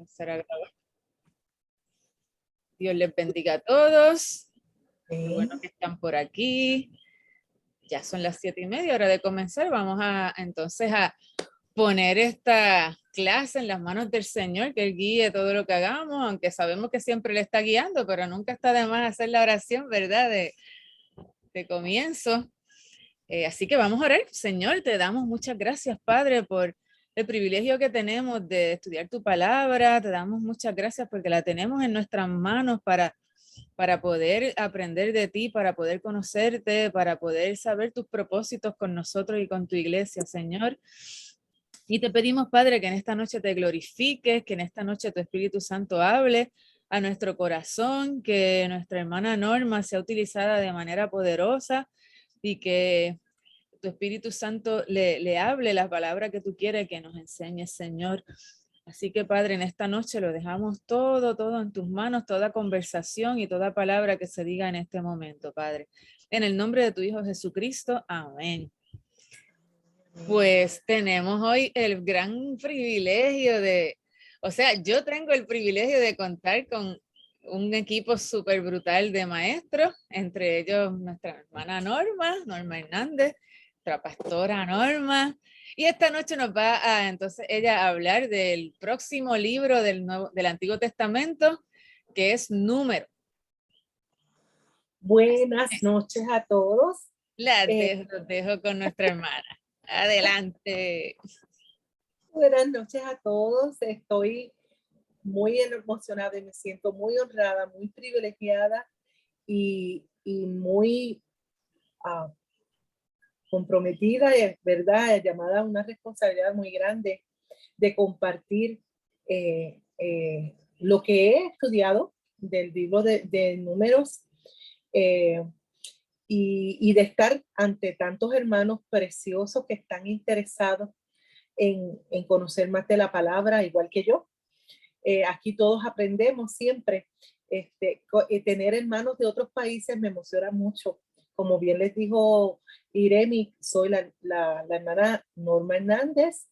comenzar a grabar. Dios les bendiga a todos. Qué bueno que están por aquí. Ya son las 7:30, hora de comenzar. Vamos entonces a poner esta clase en las manos del Señor, que Él guíe todo lo que hagamos, aunque sabemos que siempre le está guiando, pero nunca está de más hacer la oración, ¿verdad? De comienzo. Así que vamos a orar. Señor, te damos muchas gracias, Padre, por el privilegio que tenemos de estudiar tu palabra. Te damos muchas gracias porque la tenemos en nuestras manos para poder aprender de ti, para poder conocerte, para poder saber tus propósitos con nosotros y con tu iglesia, Señor. Y te pedimos, Padre, que en esta noche te glorifiques, que en esta noche tu Espíritu Santo hable a nuestro corazón, que nuestra hermana Norma sea utilizada de manera poderosa y que tu Espíritu Santo le hable la palabra que tú quieres que nos enseñes, Señor. Así que, Padre, en esta noche lo dejamos todo en tus manos, toda conversación y toda palabra que se diga en este momento, Padre. En el nombre de tu Hijo Jesucristo, amén. Pues tenemos hoy el gran privilegio yo tengo el privilegio de contar con un equipo súper brutal de maestros, entre ellos nuestra hermana Norma Hernández, nuestra pastora Norma, y esta noche nos va entonces ella a hablar del próximo libro del Antiguo Testamento, que es Números. Buenas noches a todos. Los dejo con nuestra hermana. Adelante. Buenas noches a todos. Estoy muy emocionada y me siento muy honrada, muy privilegiada y muy comprometida, ¿verdad? Llamada a una responsabilidad muy grande de compartir lo que he estudiado del libro de Números y de estar ante tantos hermanos preciosos que están interesados en conocer más de la palabra, igual que yo. Aquí todos aprendemos siempre. Tener hermanos de otros países me emociona mucho. Como bien les dijo Iremi, soy la hermana Norma Hernández,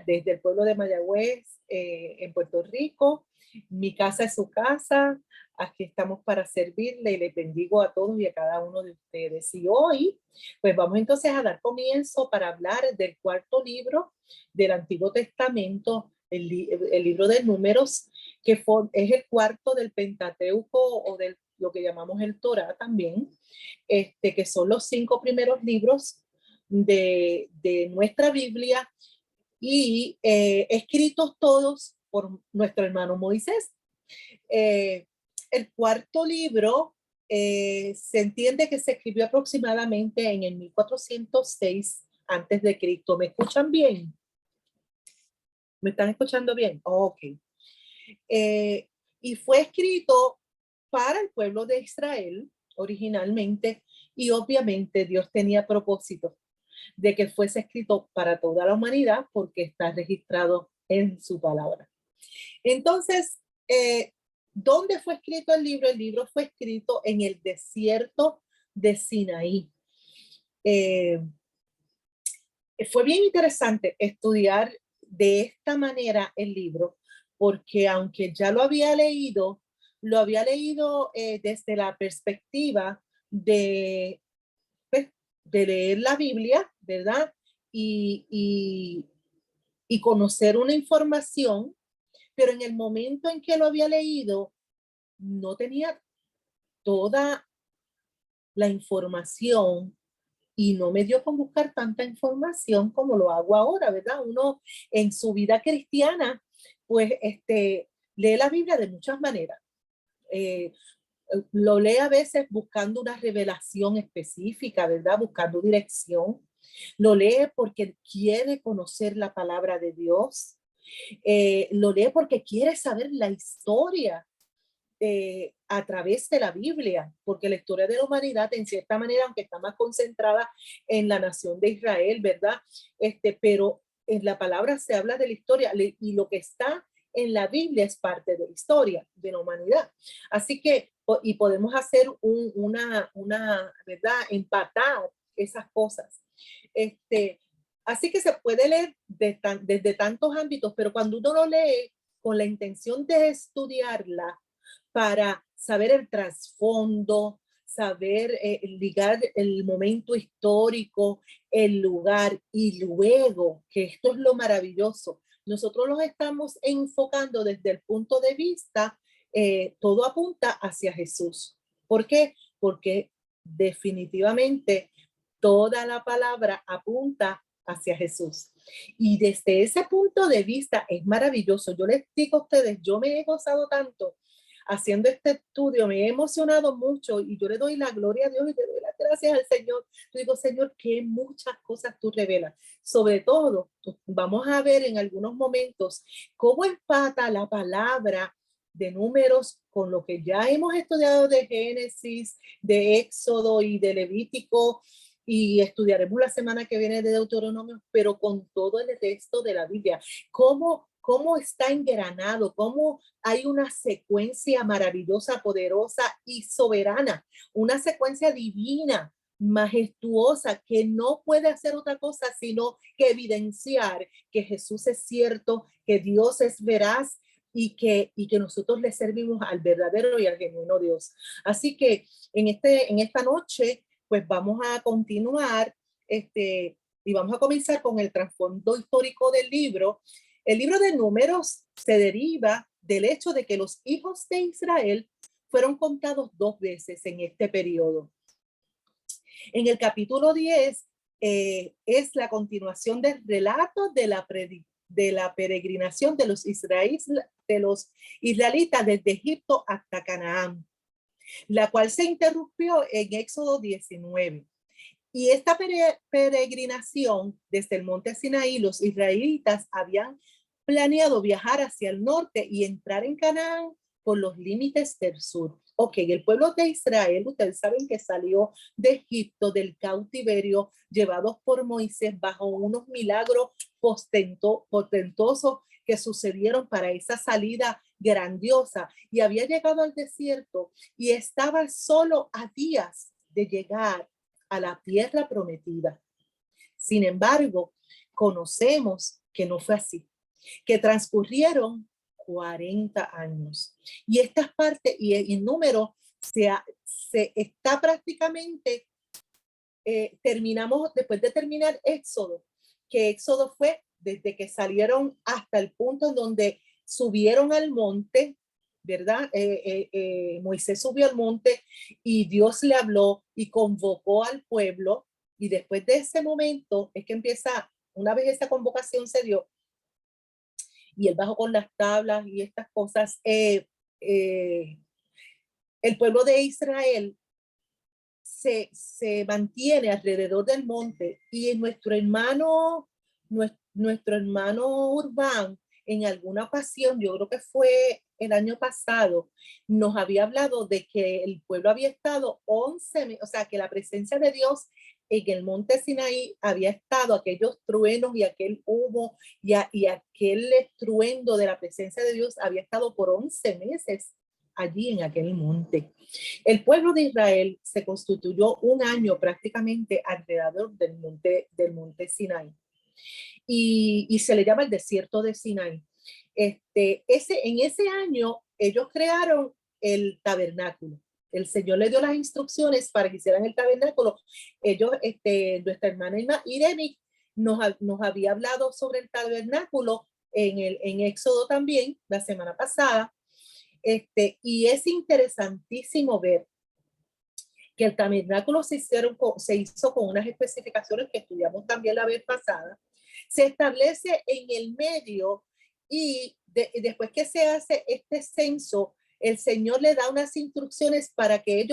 desde el pueblo de Mayagüez, en Puerto Rico. Mi casa es su casa. Aquí estamos para servirle y les bendigo a todos y a cada uno de ustedes. Y hoy, pues vamos entonces a dar comienzo para hablar del cuarto libro del Antiguo Testamento, el libro de Números, que es el cuarto del Pentateuco o de lo que llamamos el Torá también, que son los 5 primeros libros de nuestra Biblia y escritos todos por nuestro hermano Moisés. El cuarto libro se entiende que se escribió aproximadamente en el 1406 antes de Cristo. ¿Me escuchan bien? ¿Me están escuchando bien? Ok. Y fue escrito para el pueblo de Israel originalmente y obviamente Dios tenía propósito de que fuese escrito para toda la humanidad porque está registrado en su palabra. Entonces, ¿dónde fue escrito el libro? El libro fue escrito en el desierto de Sinaí. Fue bien interesante estudiar de esta manera el libro, porque aunque ya lo había leído desde la perspectiva pues, de leer la Biblia, ¿verdad? Y conocer una información, pero en el momento en que lo había leído, no tenía toda la información y no me dio con buscar tanta información como lo hago ahora, ¿verdad? Uno en su vida cristiana, pues lee la Biblia de muchas maneras. Lo lee a veces buscando una revelación específica, ¿verdad? Buscando dirección. Lo lee porque quiere conocer la palabra de Dios. Lo lee porque quiere saber la historia a través de la Biblia, porque la historia de la humanidad, en cierta manera, aunque está más concentrada en la nación de Israel, ¿verdad? Pero en la palabra se habla de la historia y lo que está en la Biblia es parte de la historia de la humanidad. Así que, y podemos hacer una, ¿verdad? Empatar esas cosas. Así que se puede leer desde tantos ámbitos, pero cuando uno lo lee con la intención de estudiarla para saber el trasfondo, saber ligar el momento histórico, el lugar, y luego, que esto es lo maravilloso, nosotros los estamos enfocando desde el punto de vista, todo apunta hacia Jesús. ¿Por qué? Porque definitivamente toda la palabra apunta hacia Jesús. Y desde ese punto de vista es maravilloso. Yo les digo a ustedes, yo me he gozado tanto haciendo este estudio, me he emocionado mucho y yo le doy la gloria a Dios y le doy las gracias al Señor. Yo digo, Señor, que muchas cosas tú revelas. Sobre todo, vamos a ver en algunos momentos cómo empata la palabra de Números con lo que ya hemos estudiado de Génesis, de Éxodo y de Levítico, y estudiaremos la semana que viene de Deuteronomio, pero con todo el resto de la Biblia. ¿Cómo está engranado? ¿Cómo hay una secuencia maravillosa, poderosa y soberana? Una secuencia divina, majestuosa, que no puede hacer otra cosa sino que evidenciar que Jesús es cierto, que Dios es veraz y que nosotros le servimos al verdadero y al genuino Dios. Así que en esta noche, pues vamos a continuar y vamos a comenzar con el trasfondo histórico del libro. El libro de Números se deriva del hecho de que los hijos de Israel fueron contados 2 veces en este periodo. En el capítulo 10 es la continuación del relato de la peregrinación de los israelitas desde Egipto hasta Canaán, la cual se interrumpió en Éxodo 19. Y esta peregrinación desde el monte Sinaí, los israelitas habían planeado viajar hacia el norte y entrar en Canaán por los límites del sur. Ok, el pueblo de Israel, ustedes saben que salió de Egipto, del cautiverio, llevados por Moisés bajo unos milagros portentosos que sucedieron para esa salida grandiosa, y había llegado al desierto y estaba solo a días de llegar a la tierra prometida. Sin embargo, conocemos que no fue así, que transcurrieron 40 años. Y estas partes y el número se está prácticamente, terminamos después de terminar Éxodo, que Éxodo fue desde que salieron hasta el punto en donde subieron al monte, ¿verdad? Moisés subió al monte y Dios le habló y convocó al pueblo, y después de ese momento es que empieza, una vez esa convocación se dio y él bajó con las tablas y estas cosas, el pueblo de Israel se mantiene alrededor del monte, y nuestro hermano Urbán en alguna ocasión, yo creo que fue el año pasado, nos había hablado de que el pueblo había estado 11 meses, o sea, que la presencia de Dios en el monte Sinaí había estado, aquellos truenos y aquel humo y aquel estruendo de la presencia de Dios había estado por 11 meses allí en aquel monte. El pueblo de Israel se constituyó un año prácticamente alrededor del Sinaí. Y se le llama el desierto de Sinaí. En ese año ellos crearon el tabernáculo. El Señor le dio las instrucciones para que hicieran el tabernáculo. Ellos, nuestra hermana Irene nos había hablado sobre el tabernáculo en Éxodo también la semana pasada. Y es interesantísimo ver que el tabernáculo se hizo con unas especificaciones que estudiamos también la vez pasada. Se establece en el medio, y después que se hace este censo, el Señor le da unas instrucciones para que el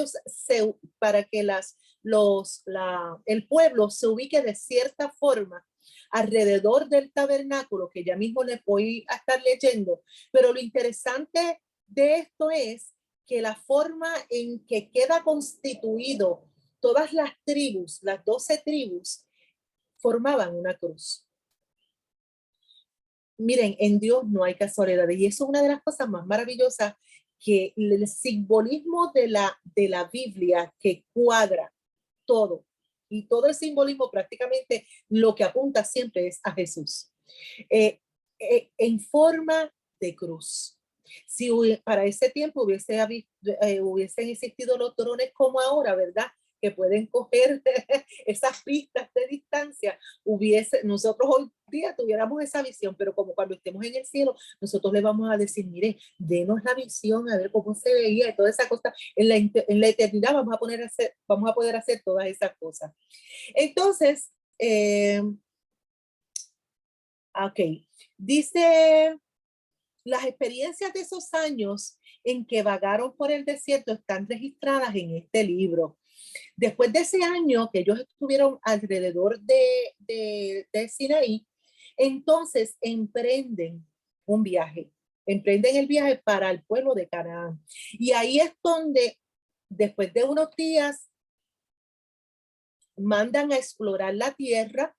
pueblo se ubique de cierta forma alrededor del tabernáculo, que ya mismo les voy a estar leyendo. Pero lo interesante de esto es que la forma en que queda constituido todas las tribus, las 12 tribus, formaban una cruz. Miren, en Dios no hay casualidades, y eso es una de las cosas más maravillosas, que el simbolismo de la Biblia, que cuadra todo, y todo el simbolismo prácticamente lo que apunta siempre es a Jesús. En forma de cruz. Si para ese tiempo hubiesen existido los drones como ahora, ¿verdad? Que pueden coger esas pistas de distancia, nosotros hoy día tuviéramos esa visión, pero como cuando estemos en el cielo, nosotros le vamos a decir, mire, denos la visión, a ver cómo se veía y toda esa cosa. En la eternidad vamos a poder hacer todas esas cosas. Entonces, ok, dice, las experiencias de esos años en que vagaron por el desierto están registradas en este libro. Después de ese año que ellos estuvieron alrededor de Sinaí, entonces emprenden un viaje, emprenden el viaje para el pueblo de Canaán. Y ahí es donde, después de unos días, mandan a explorar la tierra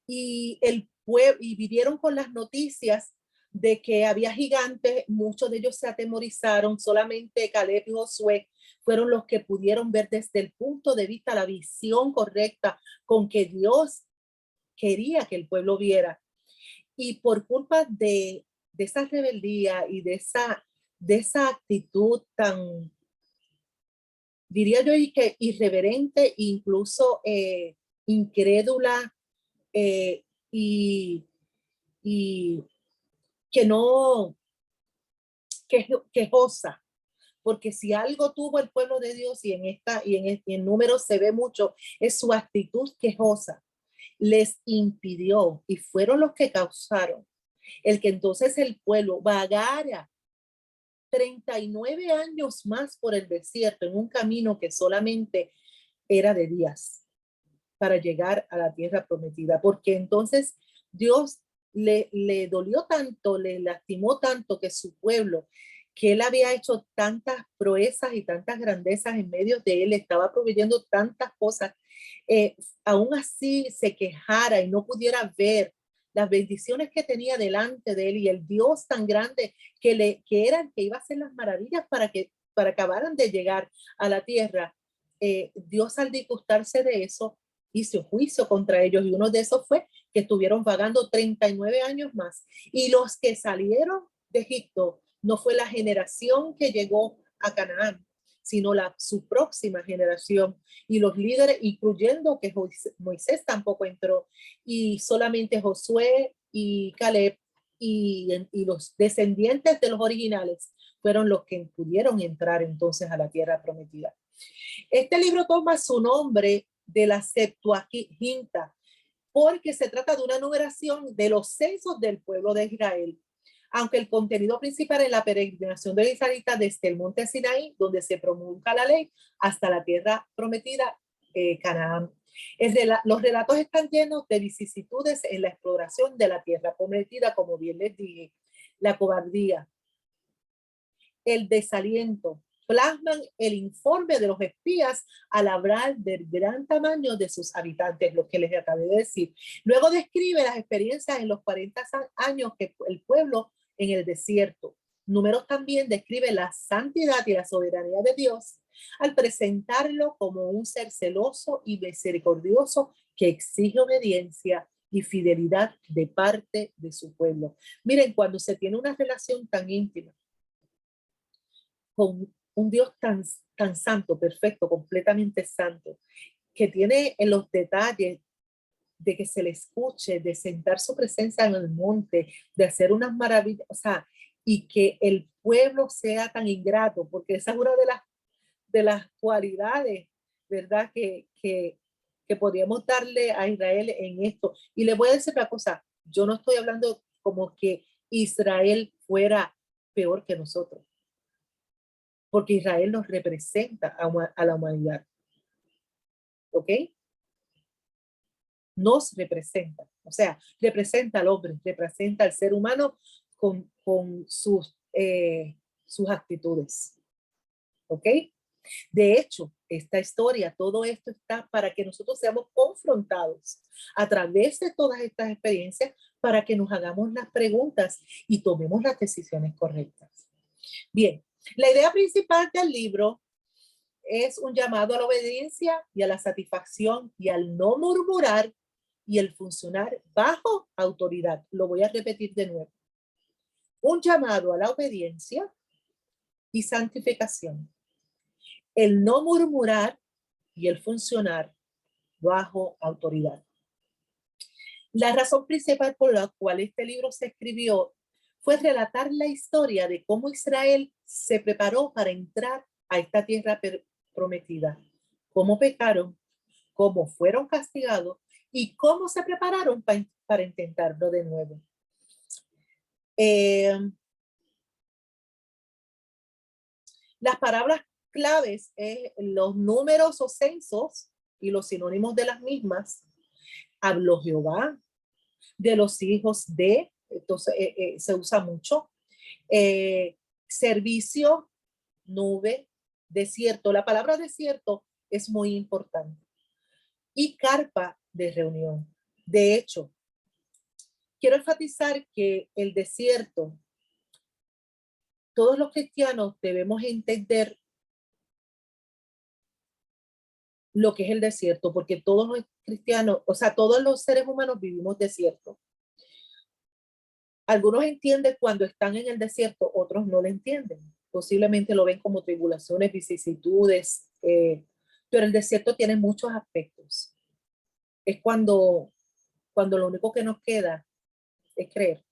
y el pueblo, y vivieron con las noticias de que había gigantes. Muchos de ellos se atemorizaron. Solamente Caleb y Josué fueron los que pudieron ver desde el punto de vista, la visión correcta con que Dios quería que el pueblo viera. Y por culpa de esa rebeldía y de esa actitud tan, diría yo, que irreverente, incluso incrédula, y que no, quejosa, porque si algo tuvo el pueblo de Dios, y en números se ve mucho, es su actitud quejosa, les impidió, y fueron los que causaron el que entonces el pueblo vagara 39 años más por el desierto en un camino que solamente era de días para llegar a la tierra prometida, porque entonces Dios le dolió tanto, le lastimó tanto que su pueblo, que él había hecho tantas proezas y tantas grandezas en medio de él, estaba proveyendo tantas cosas, aún así se quejara y no pudiera ver las bendiciones que tenía delante de él y el Dios tan grande que era el que iba a hacer las maravillas para acabaran de llegar a la tierra. Dios, al disgustarse de eso, hizo juicio contra ellos, y uno de esos fue que estuvieron vagando 39 años más. Y los que salieron de Egipto no fue la generación que llegó a Canaán, sino su próxima generación, y los líderes, incluyendo que Moisés tampoco entró, y solamente Josué y Caleb y los descendientes de los originales fueron los que pudieron entrar entonces a la tierra prometida. Este libro toma su nombre de la Septuaginta, porque se trata de una numeración de los censos del pueblo de Israel, aunque el contenido principal es la peregrinación de israelitas desde el monte Sinaí, donde se promulga la ley, hasta la tierra prometida, Canaán. Los relatos están llenos de vicisitudes en la exploración de la tierra prometida, como bien les dije, la cobardía, el desaliento, plasman el informe de los espías al hablar del gran tamaño de sus habitantes, lo que les acabé de decir. Luego describe las experiencias en los 40 años que el pueblo en el desierto. Números también describe la santidad y la soberanía de Dios al presentarlo como un ser celoso y misericordioso que exige obediencia y fidelidad de parte de su pueblo. Miren, cuando se tiene una relación tan íntima con un Dios tan santo, perfecto, completamente santo, que tiene en los detalles de que se le escuche, de sentar su presencia en el monte, de hacer unas maravillas, o sea, y que el pueblo sea tan ingrato, porque esa es una de las cualidades, ¿verdad? Que podríamos darle a Israel en esto. Y le voy a decir una cosa, yo no estoy hablando como que Israel fuera peor que nosotros, porque Israel nos representa a la humanidad. ¿Ok? Nos representa, o sea, representa al hombre, representa al ser humano con sus actitudes. ¿Ok? De hecho, esta historia, todo esto está para que nosotros seamos confrontados a través de todas estas experiencias, para que nos hagamos las preguntas y tomemos las decisiones correctas. Bien, la idea principal del libro es un llamado a la obediencia y a la satisfacción y al no murmurar y el funcionar bajo autoridad. Lo voy a repetir de nuevo. un llamado a la obediencia y santificación, el no murmurar y el funcionar bajo autoridad. La razón principal por la cual este libro se escribió fue relatar la historia de cómo Israel se preparó para entrar a esta tierra prometida, cómo pecaron, cómo fueron castigados y cómo se prepararon para intentarlo de nuevo. Las palabras claves, los números o censos y los sinónimos de las mismas. Habló Jehová de los hijos de, entonces se usa mucho. Servicio, nube, desierto. La palabra desierto es muy importante. Y carpa de reunión. De hecho, quiero enfatizar que el desierto, todos los cristianos debemos entender lo que es el desierto, porque todos los cristianos, o sea, todos los seres humanos vivimos desierto. Algunos entienden cuando están en el desierto, otros no lo entienden. Posiblemente lo ven como tribulaciones, vicisitudes, pero el desierto tiene muchos aspectos. Es cuando lo único que nos queda es creer.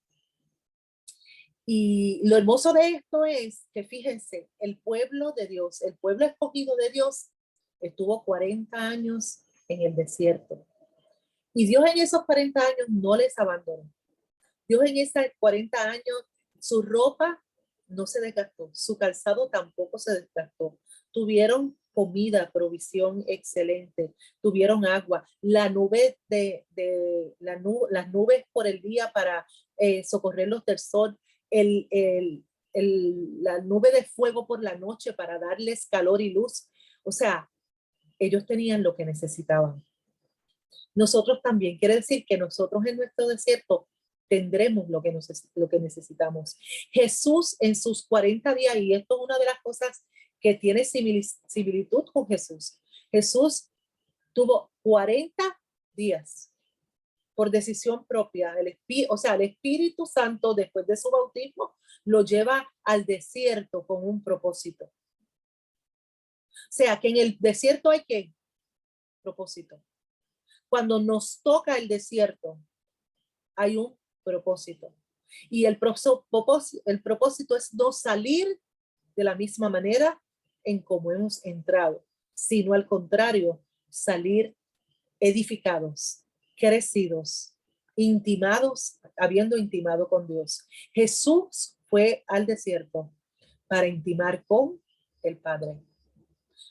Y lo hermoso de esto es que fíjense, el pueblo de Dios, el pueblo escogido de Dios, estuvo 40 años en el desierto. Y Dios en esos 40 años no les abandonó. Dios en esos 40 años, su ropa no se desgastó, su calzado tampoco se desgastó. Tuvieron comida, provisión excelente, tuvieron agua, la nube las nubes por el día para socorrerlos del sol, la nube de fuego por la noche para darles calor y luz. O sea, ellos tenían lo que necesitaban. Nosotros también, quiere decir que nosotros en nuestro desierto tendremos lo que necesitamos. Jesús en sus 40 días, y esto es una de las cosas que tiene similitud con Jesús. Jesús tuvo 40 días por decisión propia. El Espíritu Santo, después de su bautismo, lo lleva al desierto con un propósito. O sea, que en el desierto hay ¿qué? Propósito. Cuando nos toca el desierto, hay un propósito. Y el propósito es no salir de la misma manera en cómo hemos entrado, sino al contrario, salir edificados, crecidos, intimados, habiendo intimado con Dios. Jesús fue al desierto para intimar con el Padre.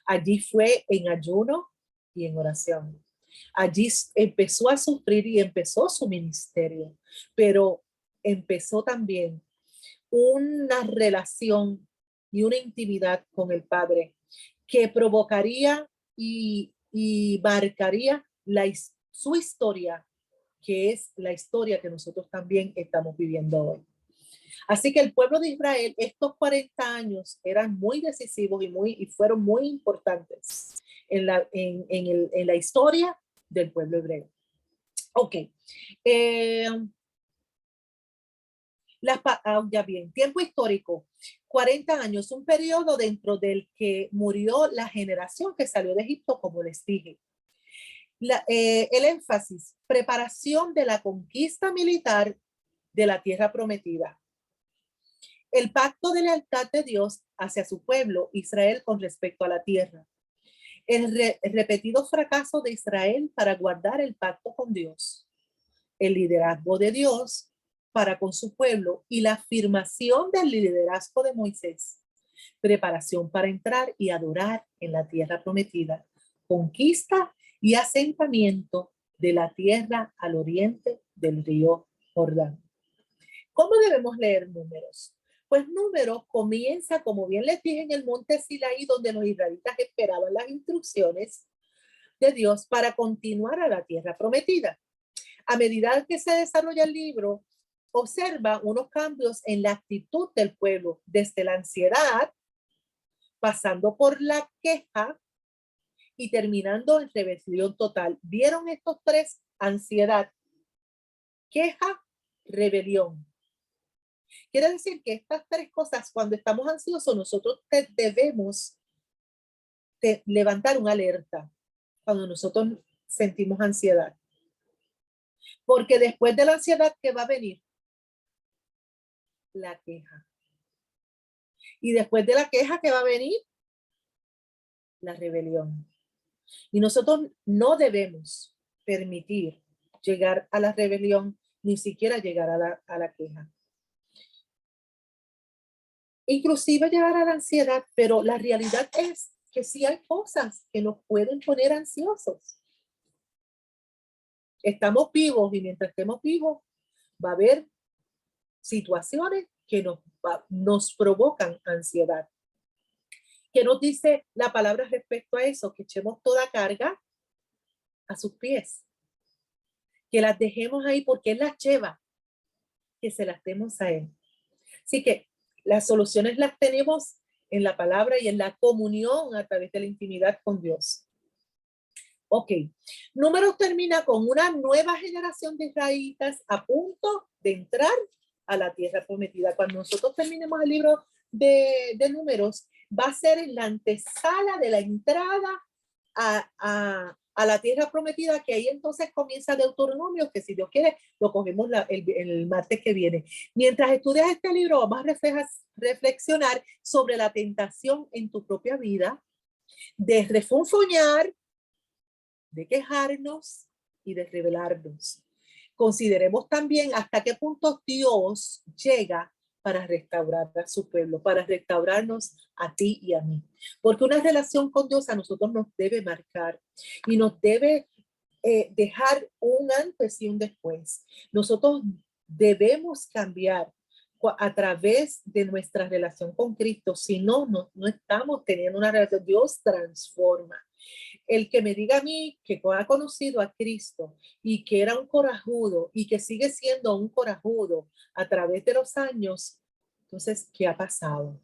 Allí fue en ayuno y en oración. Allí empezó a sufrir y empezó su ministerio, pero empezó también una relación y una intimidad con el Padre que provocaría y marcaría su historia, que es la historia que nosotros también estamos viviendo hoy. Así que el pueblo de Israel, estos 40 años eran muy decisivos y fueron muy importantes en la historia del pueblo hebreo. Ok. Ya bien, tiempo histórico. 40 años, un periodo dentro del que murió la generación que salió de Egipto, como les dije. El énfasis, preparación de la conquista militar de la tierra prometida. El pacto de lealtad de Dios hacia su pueblo, Israel, con respecto a la tierra. El repetido fracaso de Israel para guardar el pacto con Dios. El liderazgo de Dios para con su pueblo y la afirmación del liderazgo de Moisés. Preparación para entrar y adorar en la tierra prometida. Conquista y asentamiento de la tierra al oriente del río Jordán. ¿Cómo debemos leer Números? Pues Números comienza, como bien les dije, en el monte Sinaí, donde los israelitas esperaban las instrucciones de Dios para continuar a la tierra prometida. A medida que se desarrolla el libro, observa unos cambios en la actitud del pueblo, desde la ansiedad, pasando por la queja y terminando en rebelión total. ¿Vieron estos tres? Ansiedad, queja, rebelión. Quiere decir que estas tres cosas, cuando estamos ansiosos, nosotros debemos levantar una alerta cuando nosotros sentimos ansiedad. Porque después de la ansiedad, ¿qué va a venir? La queja. Y después de la queja, ¿qué va a venir? La rebelión. Y nosotros no debemos permitir llegar a la rebelión, ni siquiera llegar a la queja. Inclusive llegar a la ansiedad, pero la realidad es que sí hay cosas que nos pueden poner ansiosos. Estamos vivos y mientras estemos vivos va a haber situaciones que nos provocan ansiedad. ¿Qué nos dice la palabra respecto a eso? Que echemos toda carga a sus pies. Que las dejemos ahí porque Él las lleva. Que se las demos a Él. Así que las soluciones las tenemos en la palabra y en la comunión a través de la intimidad con Dios. Ok. Números termina con una nueva generación de israelitas a punto de entrar a la tierra prometida. Cuando nosotros terminemos el libro de Números, va a ser en la antesala de la entrada a la tierra prometida, que ahí entonces comienza Deuteronomio, que si Dios quiere lo cogemos el martes que viene. Mientras estudias este libro, vamos a reflexionar sobre la tentación en tu propia vida, de refunfuñar, de quejarnos y de rebelarnos. Consideremos también hasta qué punto Dios llega para restaurar a su pueblo, para restaurarnos a ti y a mí. Porque una relación con Dios a nosotros nos debe marcar y nos debe dejar un antes y un después. Nosotros debemos cambiar a través de nuestra relación con Cristo. Si no, no estamos teniendo una relación. Dios transforma. El que me diga a mí que ha conocido a Cristo y que era un corajudo y que sigue siendo un corajudo a través de los años, entonces, ¿qué ha pasado?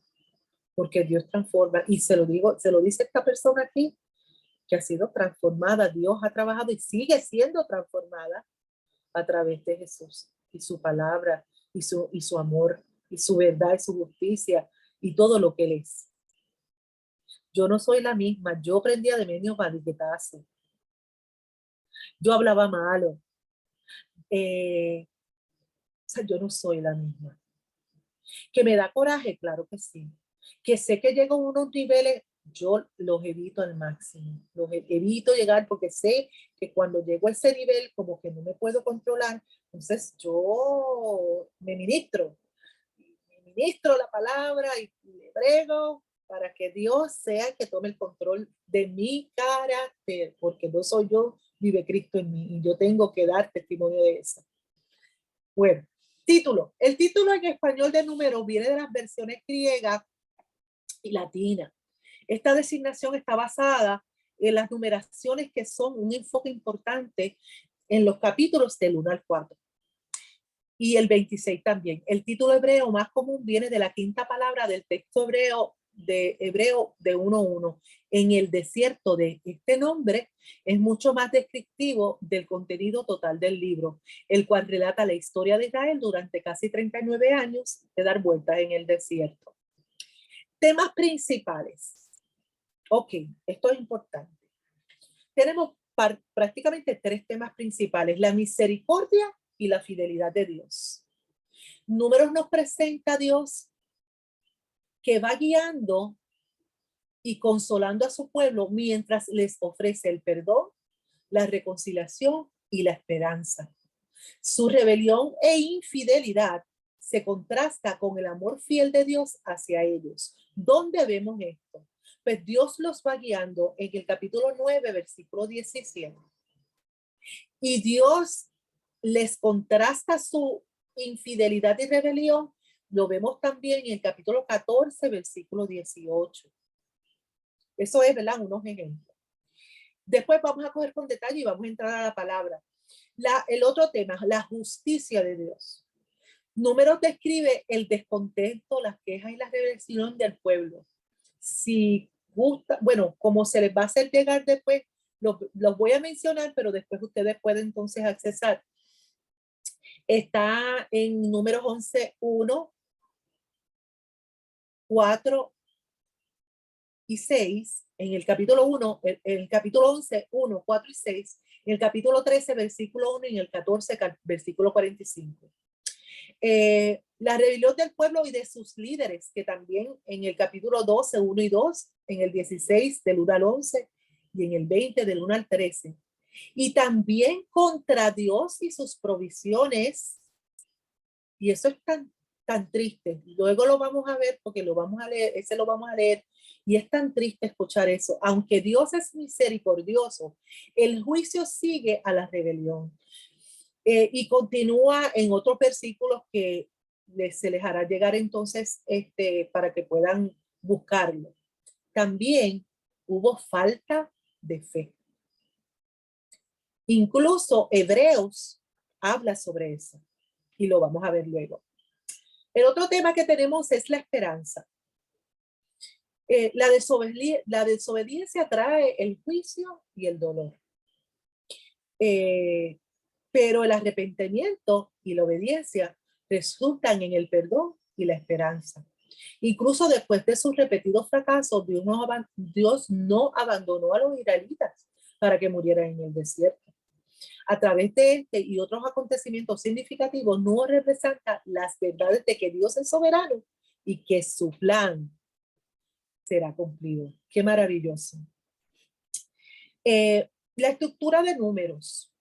Porque Dios transforma, y se lo dice esta persona aquí, que ha sido transformada. Dios ha trabajado y sigue siendo transformada a través de Jesús y su palabra y su amor y su verdad y su justicia y todo lo que Él es. Yo no soy la misma. Yo prendía de medio mariquetazo. Yo hablaba malo. O sea, yo no soy la misma. ¿Que me da coraje? Claro que sí. Que sé que llego a unos niveles, yo los evito al máximo. Los evito llegar porque sé que cuando llego a ese nivel, como que no me puedo controlar, entonces yo me ministro la palabra y le brego para que Dios sea el que tome el control de mi carácter, porque no soy yo, vive Cristo en mí y yo tengo que dar testimonio de eso. Bueno, título. El título en español de Números viene de las versiones griega y latina. Esta designación está basada en las numeraciones que son un enfoque importante en los capítulos del 1 al 4. Y el 26 también. El título hebreo más común viene de la quinta palabra del texto hebreo de 1:1. En el desierto de este nombre es mucho más descriptivo del contenido total del libro, el cual relata la historia de Israel durante casi 39 años de dar vueltas en el desierto. Temas principales. Ok, esto es importante. Tenemos prácticamente tres temas principales: la misericordia y la fidelidad de Dios. Números nos presenta a Dios que va guiando y consolando a su pueblo mientras les ofrece el perdón, la reconciliación y la esperanza. Su rebelión e infidelidad se contrasta con el amor fiel de Dios hacia ellos. ¿Dónde vemos esto? Pues Dios los va guiando en el capítulo 9, versículo 17. Y Dios les contrasta su infidelidad y rebelión. Lo vemos también en el capítulo 14, versículo 18. Eso es, ¿verdad? Unos ejemplos. Después vamos a coger con detalle y vamos a entrar a la palabra. El otro tema, la justicia de Dios. Números describe el descontento, las quejas y la rebelión del pueblo. Si gusta, bueno, como se les va a hacer llegar después, los voy a mencionar, pero después ustedes pueden entonces accesar. Está en Números 11:1 4 y 6, en el capítulo 1, el capítulo 11, 1, 4 y 6, en el capítulo 13, versículo 1 y en el 14, versículo 45. La rebelión del pueblo y de sus líderes, que también en el capítulo 12, 1 y 2, en el 16, del 1 al 11, y en el 20, del 1 al 13. Y también contra Dios y sus provisiones. Y eso es tan triste. Luego lo vamos a ver porque lo vamos a leer, ese lo vamos a leer. Y es tan triste escuchar eso. Aunque Dios es misericordioso, el juicio sigue a la rebelión. Y continúa en otros versículos que se les hará llegar entonces para que puedan buscarlo. También hubo falta de fe. Incluso Hebreos habla sobre eso y lo vamos a ver luego. El otro tema que tenemos es la esperanza. La desobediencia trae el juicio y el dolor. Pero el arrepentimiento y la obediencia resultan en el perdón y la esperanza. Incluso después de sus repetidos fracasos, Dios no abandonó a los israelitas para que murieran en el desierto. A través de este y otros acontecimientos significativos, no representa las verdades de que Dios es soberano y que su plan será cumplido. Qué maravilloso. La estructura de números.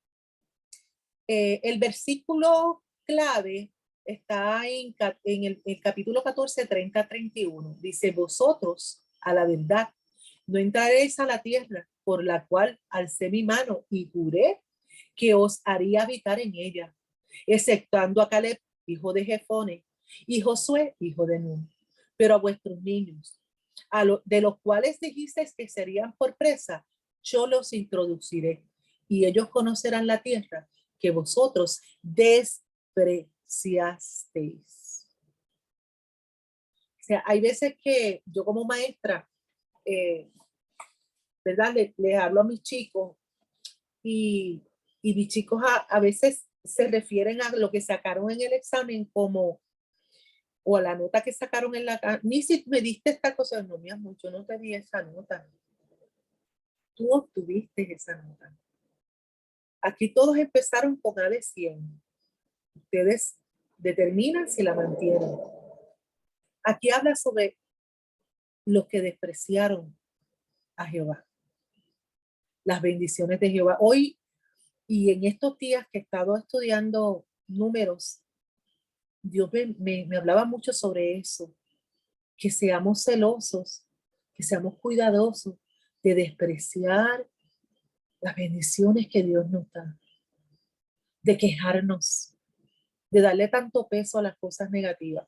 El versículo clave está en el capítulo 14, 30, 31. Dice, vosotros, a la verdad, no entraréis a la tierra por la cual alcé mi mano y juré que os haría habitar en ella, exceptuando a Caleb, hijo de Jefone, y Josué, hijo de Nun. Pero a vuestros niños, de los cuales dijisteis que serían por presa, yo los introduciré, y ellos conocerán la tierra que vosotros despreciasteis. O sea, hay veces que yo como maestra, ¿verdad? Les hablo a mis chicos y mis chicos a veces se refieren a lo que sacaron en el examen como, o a la nota que sacaron en la, ni si me diste esta cosa, no, mi amor, yo no te di esa nota. Tú obtuviste esa nota. Aquí todos empezaron con A de 100. Ustedes determinan si la mantienen. Aquí habla sobre los que despreciaron a Jehová. Las bendiciones de Jehová. Hoy y en estos días que he estado estudiando números, Dios me hablaba mucho sobre eso. Que seamos celosos, que seamos cuidadosos de despreciar las bendiciones que Dios nos da. De quejarnos, de darle tanto peso a las cosas negativas.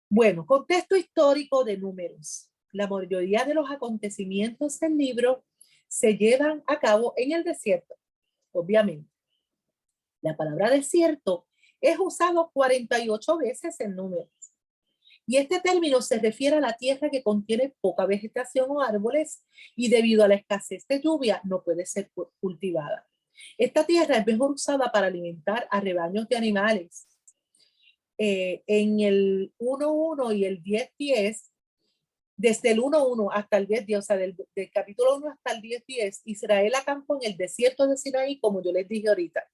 Bueno, contexto histórico de números. La mayoría de los acontecimientos del libro se llevan a cabo en el desierto, obviamente. La palabra desierto es usado 48 veces en números. Y este término se refiere a la tierra que contiene poca vegetación o árboles y debido a la escasez de lluvia no puede ser cultivada. Esta tierra es mejor usada para alimentar a rebaños de animales. En el 1.1 y el 10.10, desde el 1.1 hasta el 10.10, o sea, del capítulo 1 hasta el 10.10, Israel acampó en el desierto de Sinaí, como yo les dije ahorita.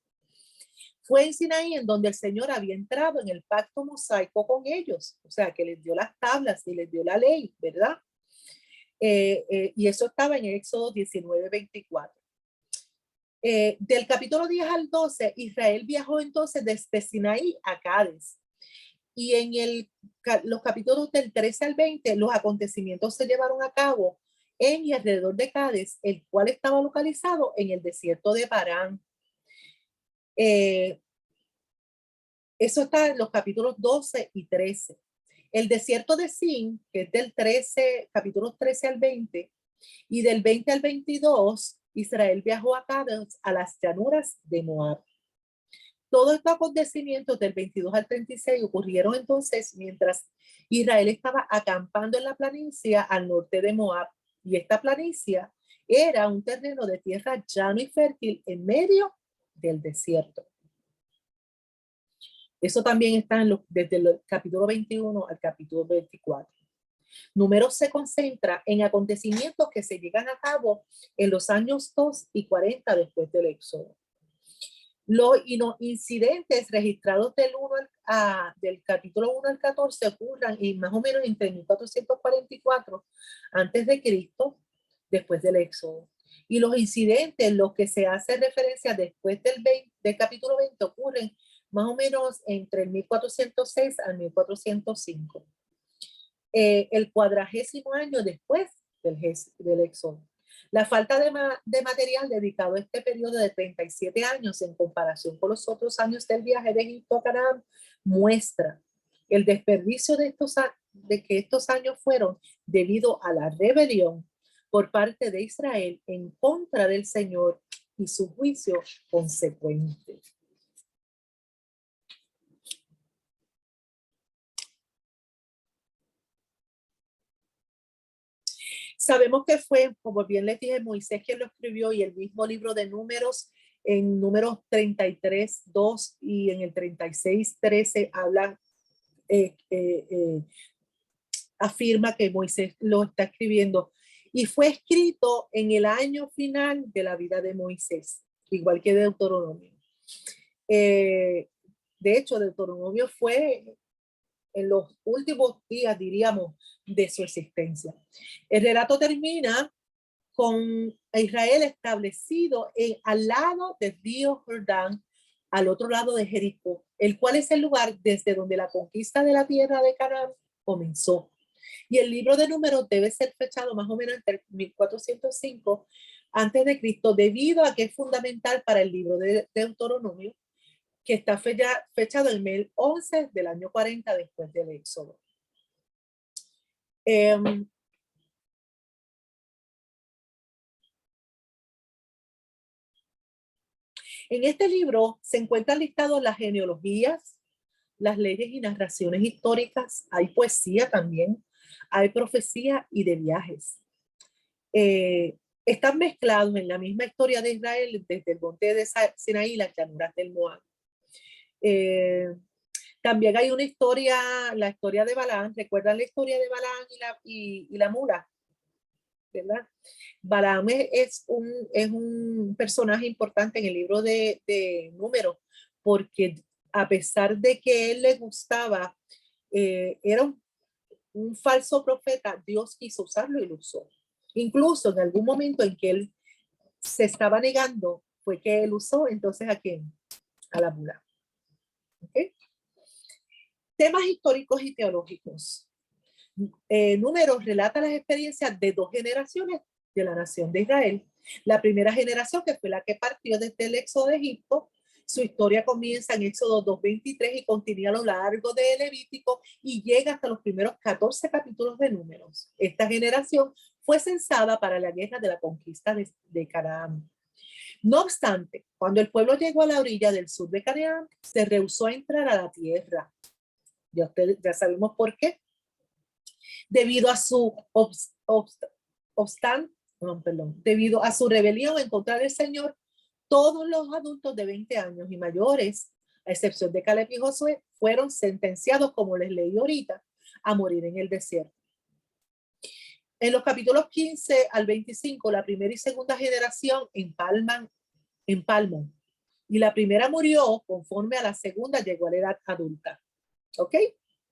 Fue en Sinaí en donde el Señor había entrado en el pacto mosaico con ellos, o sea, que les dio las tablas y les dio la ley, ¿verdad? Y eso estaba en Éxodo 19:24. Del capítulo 10 al 12, Israel viajó entonces desde Sinaí a Cádiz. Y en los capítulos del 13 al 20, los acontecimientos se llevaron a cabo en y alrededor de Cádiz, el cual estaba localizado en el desierto de Parán. Eso está en los capítulos 12 y 13. El desierto de Sin, que es del 13, capítulos 13 al 20, y del 20 al 22, Israel viajó a Cádiz, a las llanuras de Moab. Todos estos acontecimientos del 22 al 36 ocurrieron entonces mientras Israel estaba acampando en la planicie al norte de Moab. Y esta planicie era un terreno de tierra llano y fértil en medio del desierto. Eso también está desde el capítulo 21 al capítulo 24. Números se concentra en acontecimientos que se llegan a cabo en los años 2 y 40 después del Éxodo. Los incidentes registrados del capítulo 1 al 14 ocurran en más o menos entre 1444 antes de Cristo, después del Éxodo. Y los incidentes, los que se hace referencia después del capítulo 20, ocurren más o menos entre el 1406 al 1405. El 40º año después del Éxodo. La falta de material dedicado a este periodo de 37 años en comparación con los otros años del viaje de Egipto a Canaán muestra el desperdicio de que estos años fueron debido a la rebelión por parte de Israel en contra del Señor y su juicio consecuente. Sabemos que fue, como bien les dije, Moisés quien lo escribió, y el mismo libro de Números, en Números 33:2 y en el 36:13 habla, afirma que Moisés lo está escribiendo. Y fue escrito en el año final de la vida de Moisés, igual que Deuteronomio. De hecho, Deuteronomio fue en los últimos días, diríamos, de su existencia. El relato termina con Israel establecido al lado del río Jordán, al otro lado de Jericó, el cual es el lugar desde donde la conquista de la tierra de Canaán comenzó. Y el libro de Números debe ser fechado más o menos entre 1405 antes de Cristo, debido a que es fundamental para el libro de Deuteronomio, que está fechado el mes 11 del año 40 después del Éxodo. En este libro se encuentran listados las genealogías, las leyes y narraciones históricas, hay poesía también, hay profecía y de viajes. Están mezclados en la misma historia de Israel desde el monte de Sinaí y las llanuras del Moab. También hay una historia, la historia de Balaam. ¿Recuerdan la historia de Balaam y la mula? ¿Verdad? Balaam es un personaje importante en el libro de Números, porque a pesar de que él le gustaba, era un falso profeta, Dios quiso usarlo y lo usó. Incluso en algún momento en que él se estaba negando, fue que él usó entonces ¿a quién? A la mula. ¿Okay? Temas históricos y teológicos. Números relata las experiencias de 2 generaciones de la nación de Israel. La primera generación, que fue la que partió desde el Éxodo de Egipto, su historia comienza en Éxodo 2:23 y continúa a lo largo de Levítico y llega hasta los primeros 14 capítulos de Números. Esta generación fue censada para la guerra de la conquista de Canaán. No obstante, cuando el pueblo llegó a la orilla del sur de Canaán, se rehusó a entrar a la tierra. Ya sabemos por qué. Debido a su debido a su rebelión en contra del Señor, todos los adultos de 20 años y mayores, a excepción de Caleb y Josué, fueron sentenciados, como les leí ahorita, a morir en el desierto. En los capítulos 15 al 25, la primera y segunda generación empalman, y la primera murió conforme a la segunda llegó a la edad adulta. ¿Ok?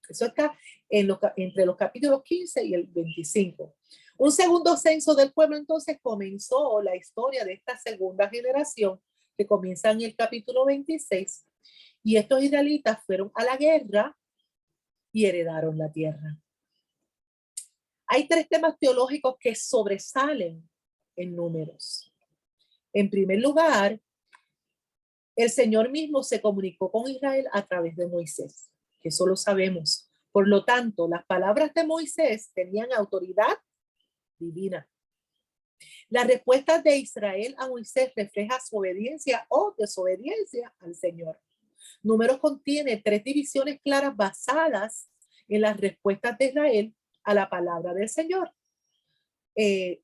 Eso está entre los capítulos 15 y el 25. Un segundo censo del pueblo entonces comenzó la historia de esta segunda generación, que comienza en el capítulo 26, y estos israelitas fueron a la guerra y heredaron la tierra. Hay 3 temas teológicos que sobresalen en Números. En primer lugar, el Señor mismo se comunicó con Israel a través de Moisés, que eso lo sabemos. Por lo tanto, las palabras de Moisés tenían autoridad divina. La respuesta de Israel a Moisés refleja su obediencia o desobediencia al Señor. Números contiene 3 divisiones claras basadas en las respuestas de Israel a la palabra del Señor.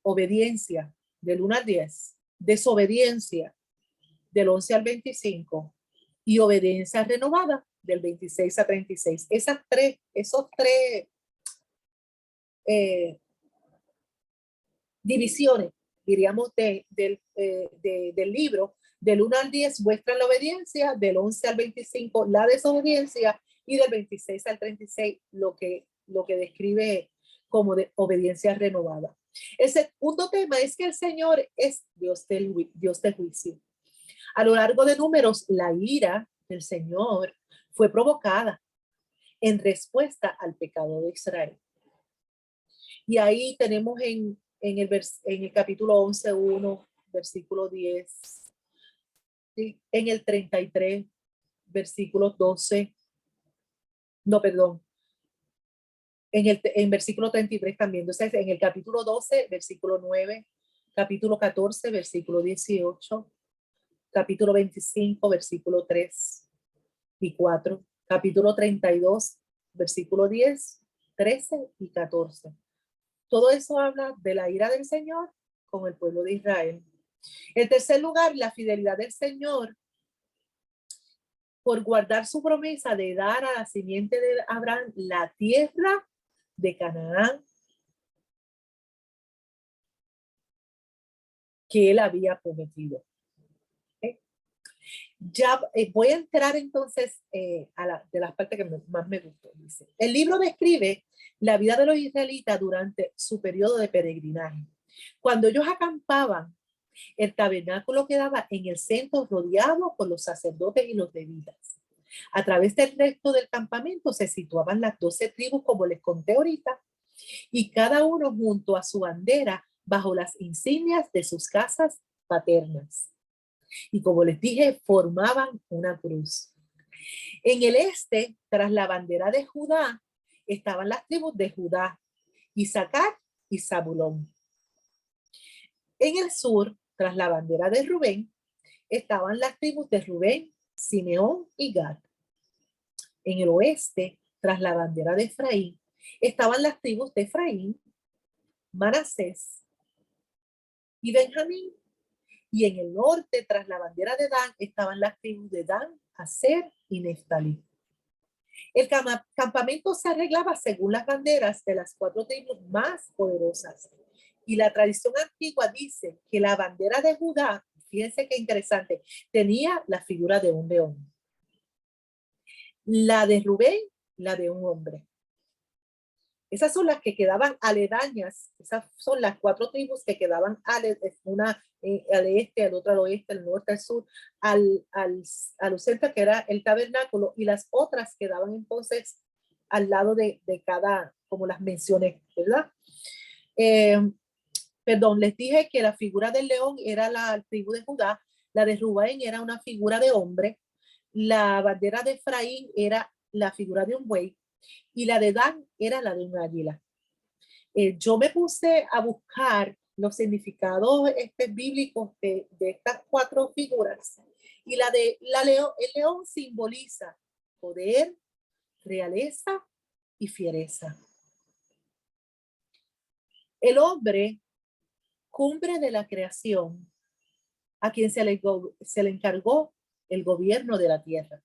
Obediencia, del 1 al 10. Desobediencia, del 11 al 25. Y obediencia renovada, del 26 a 36. Esos tres divisiones, diríamos, del libro, del 1 al 10 muestran la obediencia, del 11 al 25 la desobediencia, y del 26 al 36 lo que describe como de obediencia renovada. El segundo tema es que el Señor es Dios de juicio. A lo largo de Números, la ira del Señor fue provocada en respuesta al pecado de Israel. Y ahí tenemos en el capítulo 11:1, versículo 10, ¿sí? En el 33, versículo 12, no, perdón, en versículo 33 también. Entonces, en el capítulo 12, versículo 9, capítulo 14, versículo 18, capítulo 25, versículo 3 y 4, capítulo 32, versículo 10, 13 y 14. Todo eso habla de la ira del Señor con el pueblo de Israel. En tercer lugar, la fidelidad del Señor por guardar su promesa de dar a la simiente de Abraham la tierra de Canaán que él había prometido. Ya voy a entrar entonces de las partes que más me gustó. Dice, el libro describe la vida de los israelitas durante su periodo de peregrinaje. Cuando ellos acampaban, el tabernáculo quedaba en el centro rodeado por los sacerdotes y los levitas. A través del resto del campamento se situaban las 12 tribus, como les conté ahorita, y cada uno junto a su bandera bajo las insignias de sus casas paternas. Y como les dije, formaban una cruz. En el este, tras la bandera de Judá, estaban las tribus de Judá, Isaacar y Zabulón. En el sur, tras la bandera de Rubén, estaban las tribus de Rubén, Simeón y Gad. En el oeste, tras la bandera de Efraín, estaban las tribus de Efraín, Manasés y Benjamín. Y en el norte, tras la bandera de Dan, estaban las tribus de Dan, Aser y Neftalí. El campamento se arreglaba según las banderas de las 4 tribus más poderosas. Y la tradición antigua dice que la bandera de Judá, fíjense qué interesante, tenía la figura de un león. La de Rubén, la de un hombre. Esas son las que quedaban aledañas. Esas son las 4 tribus que quedaban una al este, al otro al oeste, al norte, al sur, al centro, que era el tabernáculo, y las otras quedaban entonces al lado de cada, como las mencioné, ¿verdad? Perdón, les dije que la figura del león era la tribu de Judá, la de Rubén era una figura de hombre, la bandera de Efraín era la figura de un buey, y la de Dan era la de un águila. Yo me puse a buscar los significados bíblicos de estas 4 figuras, y el león simboliza poder, realeza y fiereza. El hombre, cumbre de la creación, a quien se le encargó el gobierno de la tierra.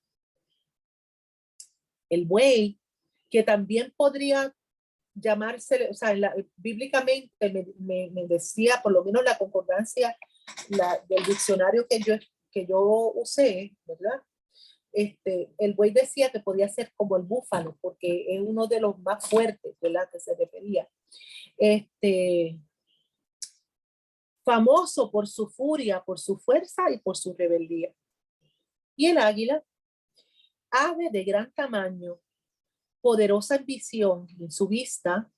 El buey, que también podría llamarse, o sea, bíblicamente me decía, por lo menos la concordancia del diccionario que yo usé, ¿verdad? El buey decía que podía ser como el búfalo, porque es uno de los más fuertes, ¿verdad? Que se refería. Famoso por su furia, por su fuerza y por su rebeldía. Y el águila, ave de gran tamaño, poderosa en visión, en su vista,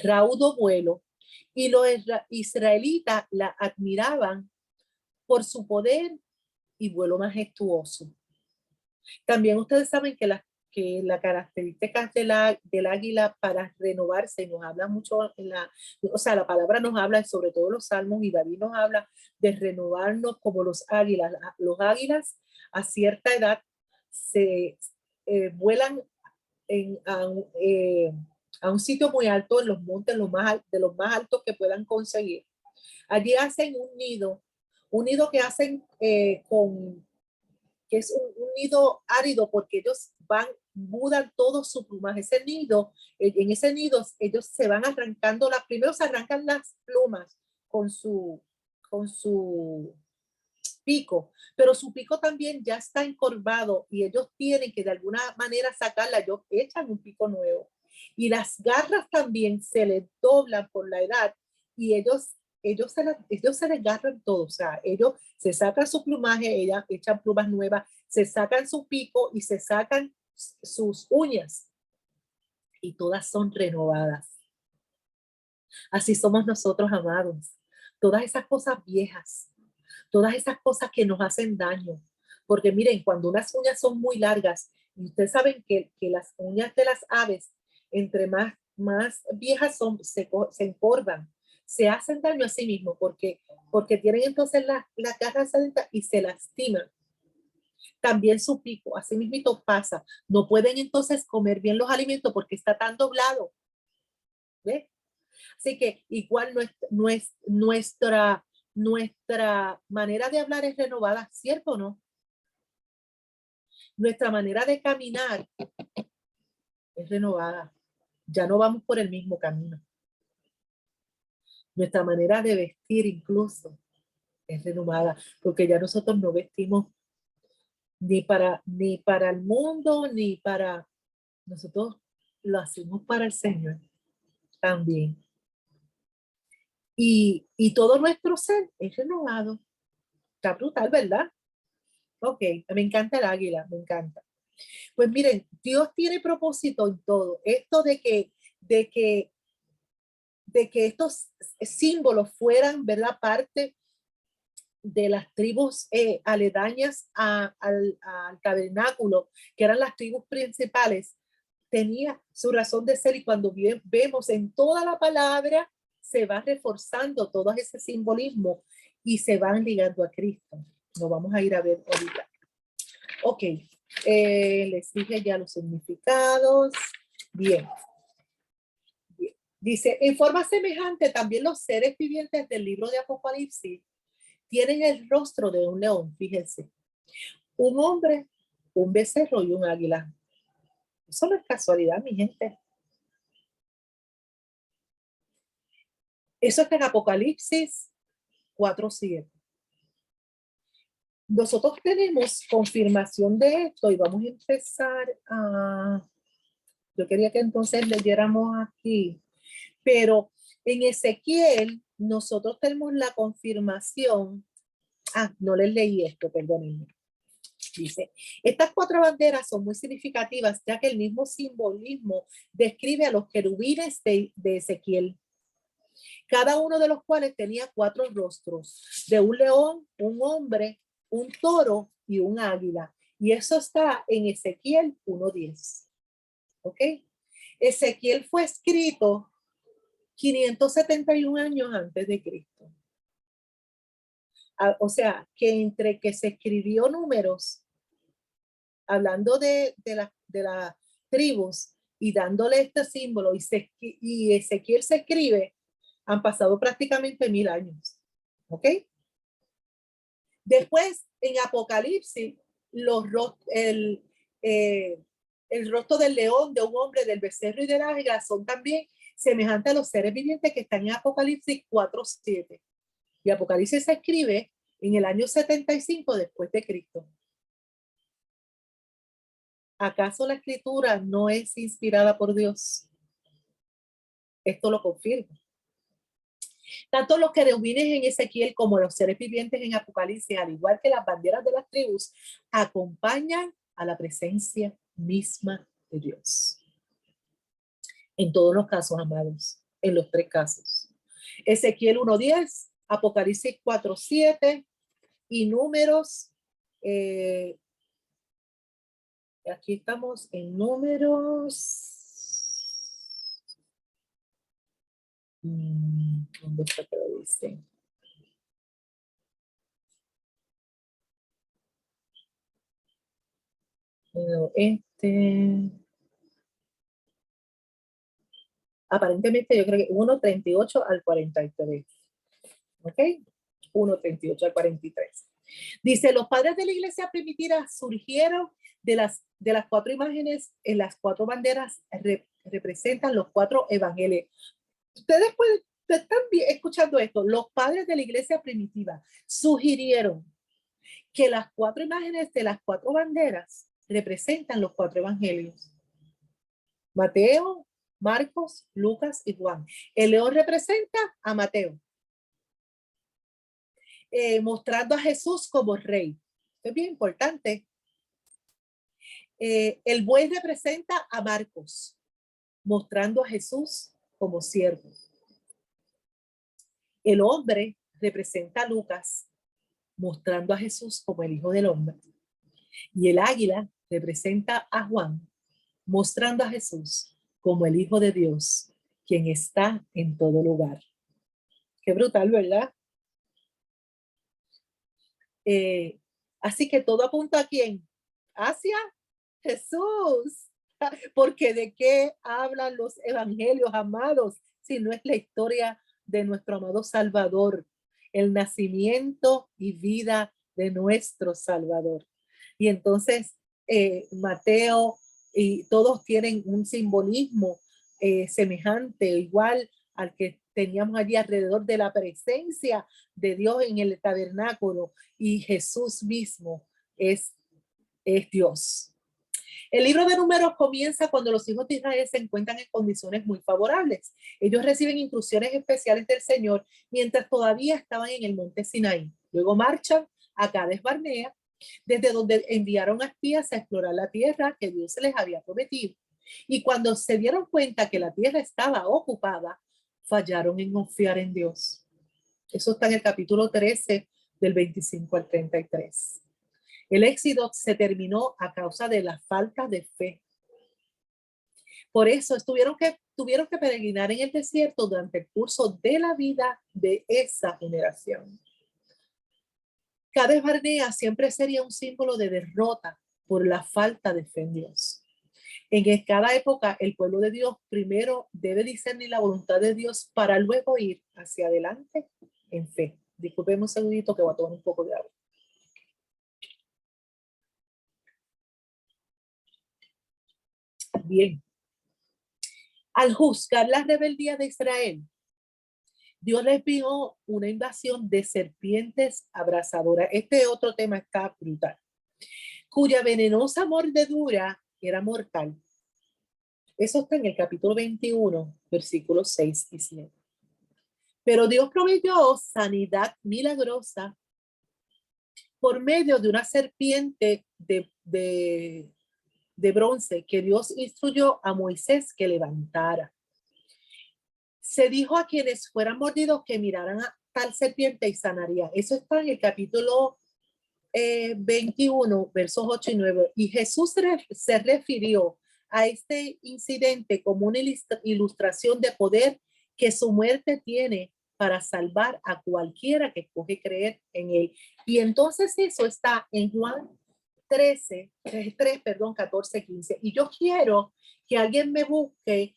raudo vuelo, y los israelitas la admiraban por su poder y vuelo majestuoso. También ustedes saben que la característica del águila para renovarse nos habla mucho, la palabra nos habla, sobre todo los salmos, y David nos habla de renovarnos como los águilas. Los águilas a cierta edad se vuelan a un sitio muy alto en los montes, de los más altos que puedan conseguir. Allí hacen un nido que hacen que es un nido árido porque ellos mudan todo su plumaje. Ese nido, en ese nido ellos se van arrancando, primero se arrancan las plumas con su pico, pero su pico también ya está encorvado y ellos tienen que de alguna manera sacarla. Ellos echan un pico nuevo y las garras también se les doblan por la edad y ellos se desgarran todo. O sea, ellos se sacan su plumaje, ellas echan plumas nuevas, se sacan su pico y se sacan sus uñas y todas son renovadas. Así somos nosotros, amados. Todas esas cosas viejas, todas esas cosas que nos hacen daño. Porque miren, cuando unas uñas son muy largas, y ustedes saben que las uñas de las aves, entre más viejas son, se encorvan, se hacen daño a sí mismos porque tienen entonces las garras adentro y se lastiman. También su pico, así mismito pasa. No pueden entonces comer bien los alimentos porque está tan doblado. ¿Ves? Así que igual nuestra manera de hablar es renovada, ¿cierto o no? Nuestra manera de caminar es renovada. Ya no vamos por el mismo camino. Nuestra manera de vestir incluso es renovada, porque ya nosotros no vestimos ni para el mundo, ni para nosotros, lo hacemos para el Señor también. Y todo nuestro ser es renovado. Está brutal, ¿verdad? Ok, me encanta el águila, me encanta. Pues miren, Dios tiene propósito en todo. Esto de que estos símbolos fueran, ¿verdad? Parte de las tribus aledañas al tabernáculo, que eran las tribus principales, tenía su razón de ser y cuando vemos en toda la palabra se va reforzando todo ese simbolismo y se van ligando a Cristo. Lo vamos a ir a ver ahorita. Ok, les dije ya los significados. Bien. Bien. Dice, en forma semejante también los seres vivientes del libro de Apocalipsis tienen el rostro de un león, fíjense. Un hombre, un becerro y un águila. Eso no es casualidad, mi gente. Eso está en Apocalipsis 4:7. Nosotros tenemos confirmación de esto y vamos a empezar a... Yo quería que entonces leyéramos aquí, pero en Ezequiel nosotros tenemos la confirmación. No les leí esto, perdónenme. Dice, estas 4 banderas son muy significativas ya que el mismo simbolismo describe a los querubines de Ezequiel, cada uno de los cuales tenía 4 rostros, de un león, un hombre, un toro y un águila. Y eso está en Ezequiel 1:10. ¿Ok? Ezequiel fue escrito 571 años antes de Cristo. O sea, que entre que se escribió Números, hablando de las tribus y dándole este símbolo, y Ezequiel se escribe, han pasado prácticamente 1000 años. ¿Ok? Después, en Apocalipsis, el rostro del león, de un hombre, del becerro y del águila son también semejantes a los seres vivientes que están en Apocalipsis 4:7. Y Apocalipsis se escribe en el año 75 después de Cristo. ¿Acaso la escritura no es inspirada por Dios? Esto lo confirma. Tanto los querubines en Ezequiel como los seres vivientes en Apocalipsis, al igual que las banderas de las tribus, acompañan a la presencia misma de Dios. En todos los casos, amados, en los 3 casos. Ezequiel 1:10, Apocalipsis 4:7 y Números. Aquí estamos en Números. ¿Dónde está que lo dice? Aparentemente yo creo que 1:38 al 43. ¿Ok? 1:38 al 43. Dice, los padres de la iglesia primitiva surgieron de las cuatro imágenes. En las cuatro banderas representan los cuatro evangelios. Ustedes están escuchando esto. Los padres de la iglesia primitiva sugirieron que las cuatro imágenes de las cuatro banderas representan los cuatro evangelios: Mateo, Marcos, Lucas y Juan. El león representa a Mateo, mostrando a Jesús como rey. Esto es bien importante. El buey representa a Marcos, mostrando a Jesús como siervo. El hombre representa a Lucas, mostrando a Jesús como el Hijo del Hombre. Y el águila representa a Juan, mostrando a Jesús como el Hijo de Dios, quien está en todo lugar. Qué brutal, ¿verdad? Así que todo apunta a ¿quién? Hacia Jesús. Porque ¿de qué hablan los evangelios, amados? Si no es la historia de nuestro amado Salvador, el nacimiento y vida de nuestro Salvador. Y entonces Mateo y todos tienen un simbolismo semejante, igual al que teníamos allí alrededor de la presencia de Dios en el tabernáculo, y Jesús mismo es Dios. El libro de Números comienza cuando los hijos de Israel se encuentran en condiciones muy favorables. Ellos reciben instrucciones especiales del Señor mientras todavía estaban en el monte Sinaí. Luego marchan a Cades Barnea, desde donde enviaron a espías a explorar la tierra que Dios les había prometido. Y cuando se dieron cuenta que la tierra estaba ocupada, fallaron en confiar en Dios. Eso está en el capítulo 13, del 25 al 33. El éxodo se terminó a causa de la falta de fe. Por eso tuvieron que peregrinar en el desierto durante el curso de la vida de esa generación. Cades Barnea siempre sería un símbolo de derrota por la falta de fe en Dios. En cada época, el pueblo de Dios primero debe discernir la voluntad de Dios para luego ir hacia adelante en fe. Disculpen un segundito que voy a tomar un poco de agua. Bien. Al juzgar la rebeldía de Israel, Dios les envió una invasión de serpientes abrasadoras. Este otro tema está brutal. Cuya venenosa mordedura era mortal. Eso está en el capítulo 21, versículos 6 y 7. Pero Dios proveyó sanidad milagrosa por medio de una serpiente de bronce que Dios instruyó a Moisés que levantara. Se dijo a quienes fueran mordidos que miraran a tal serpiente y sanaría. Eso está en el capítulo 21, versos 8 y 9. Y Jesús se refirió a este incidente como una ilustración de poder que su muerte tiene para salvar a cualquiera que escoge creer en él. Y entonces eso está en Juan 14, 15. Y yo quiero que alguien me busque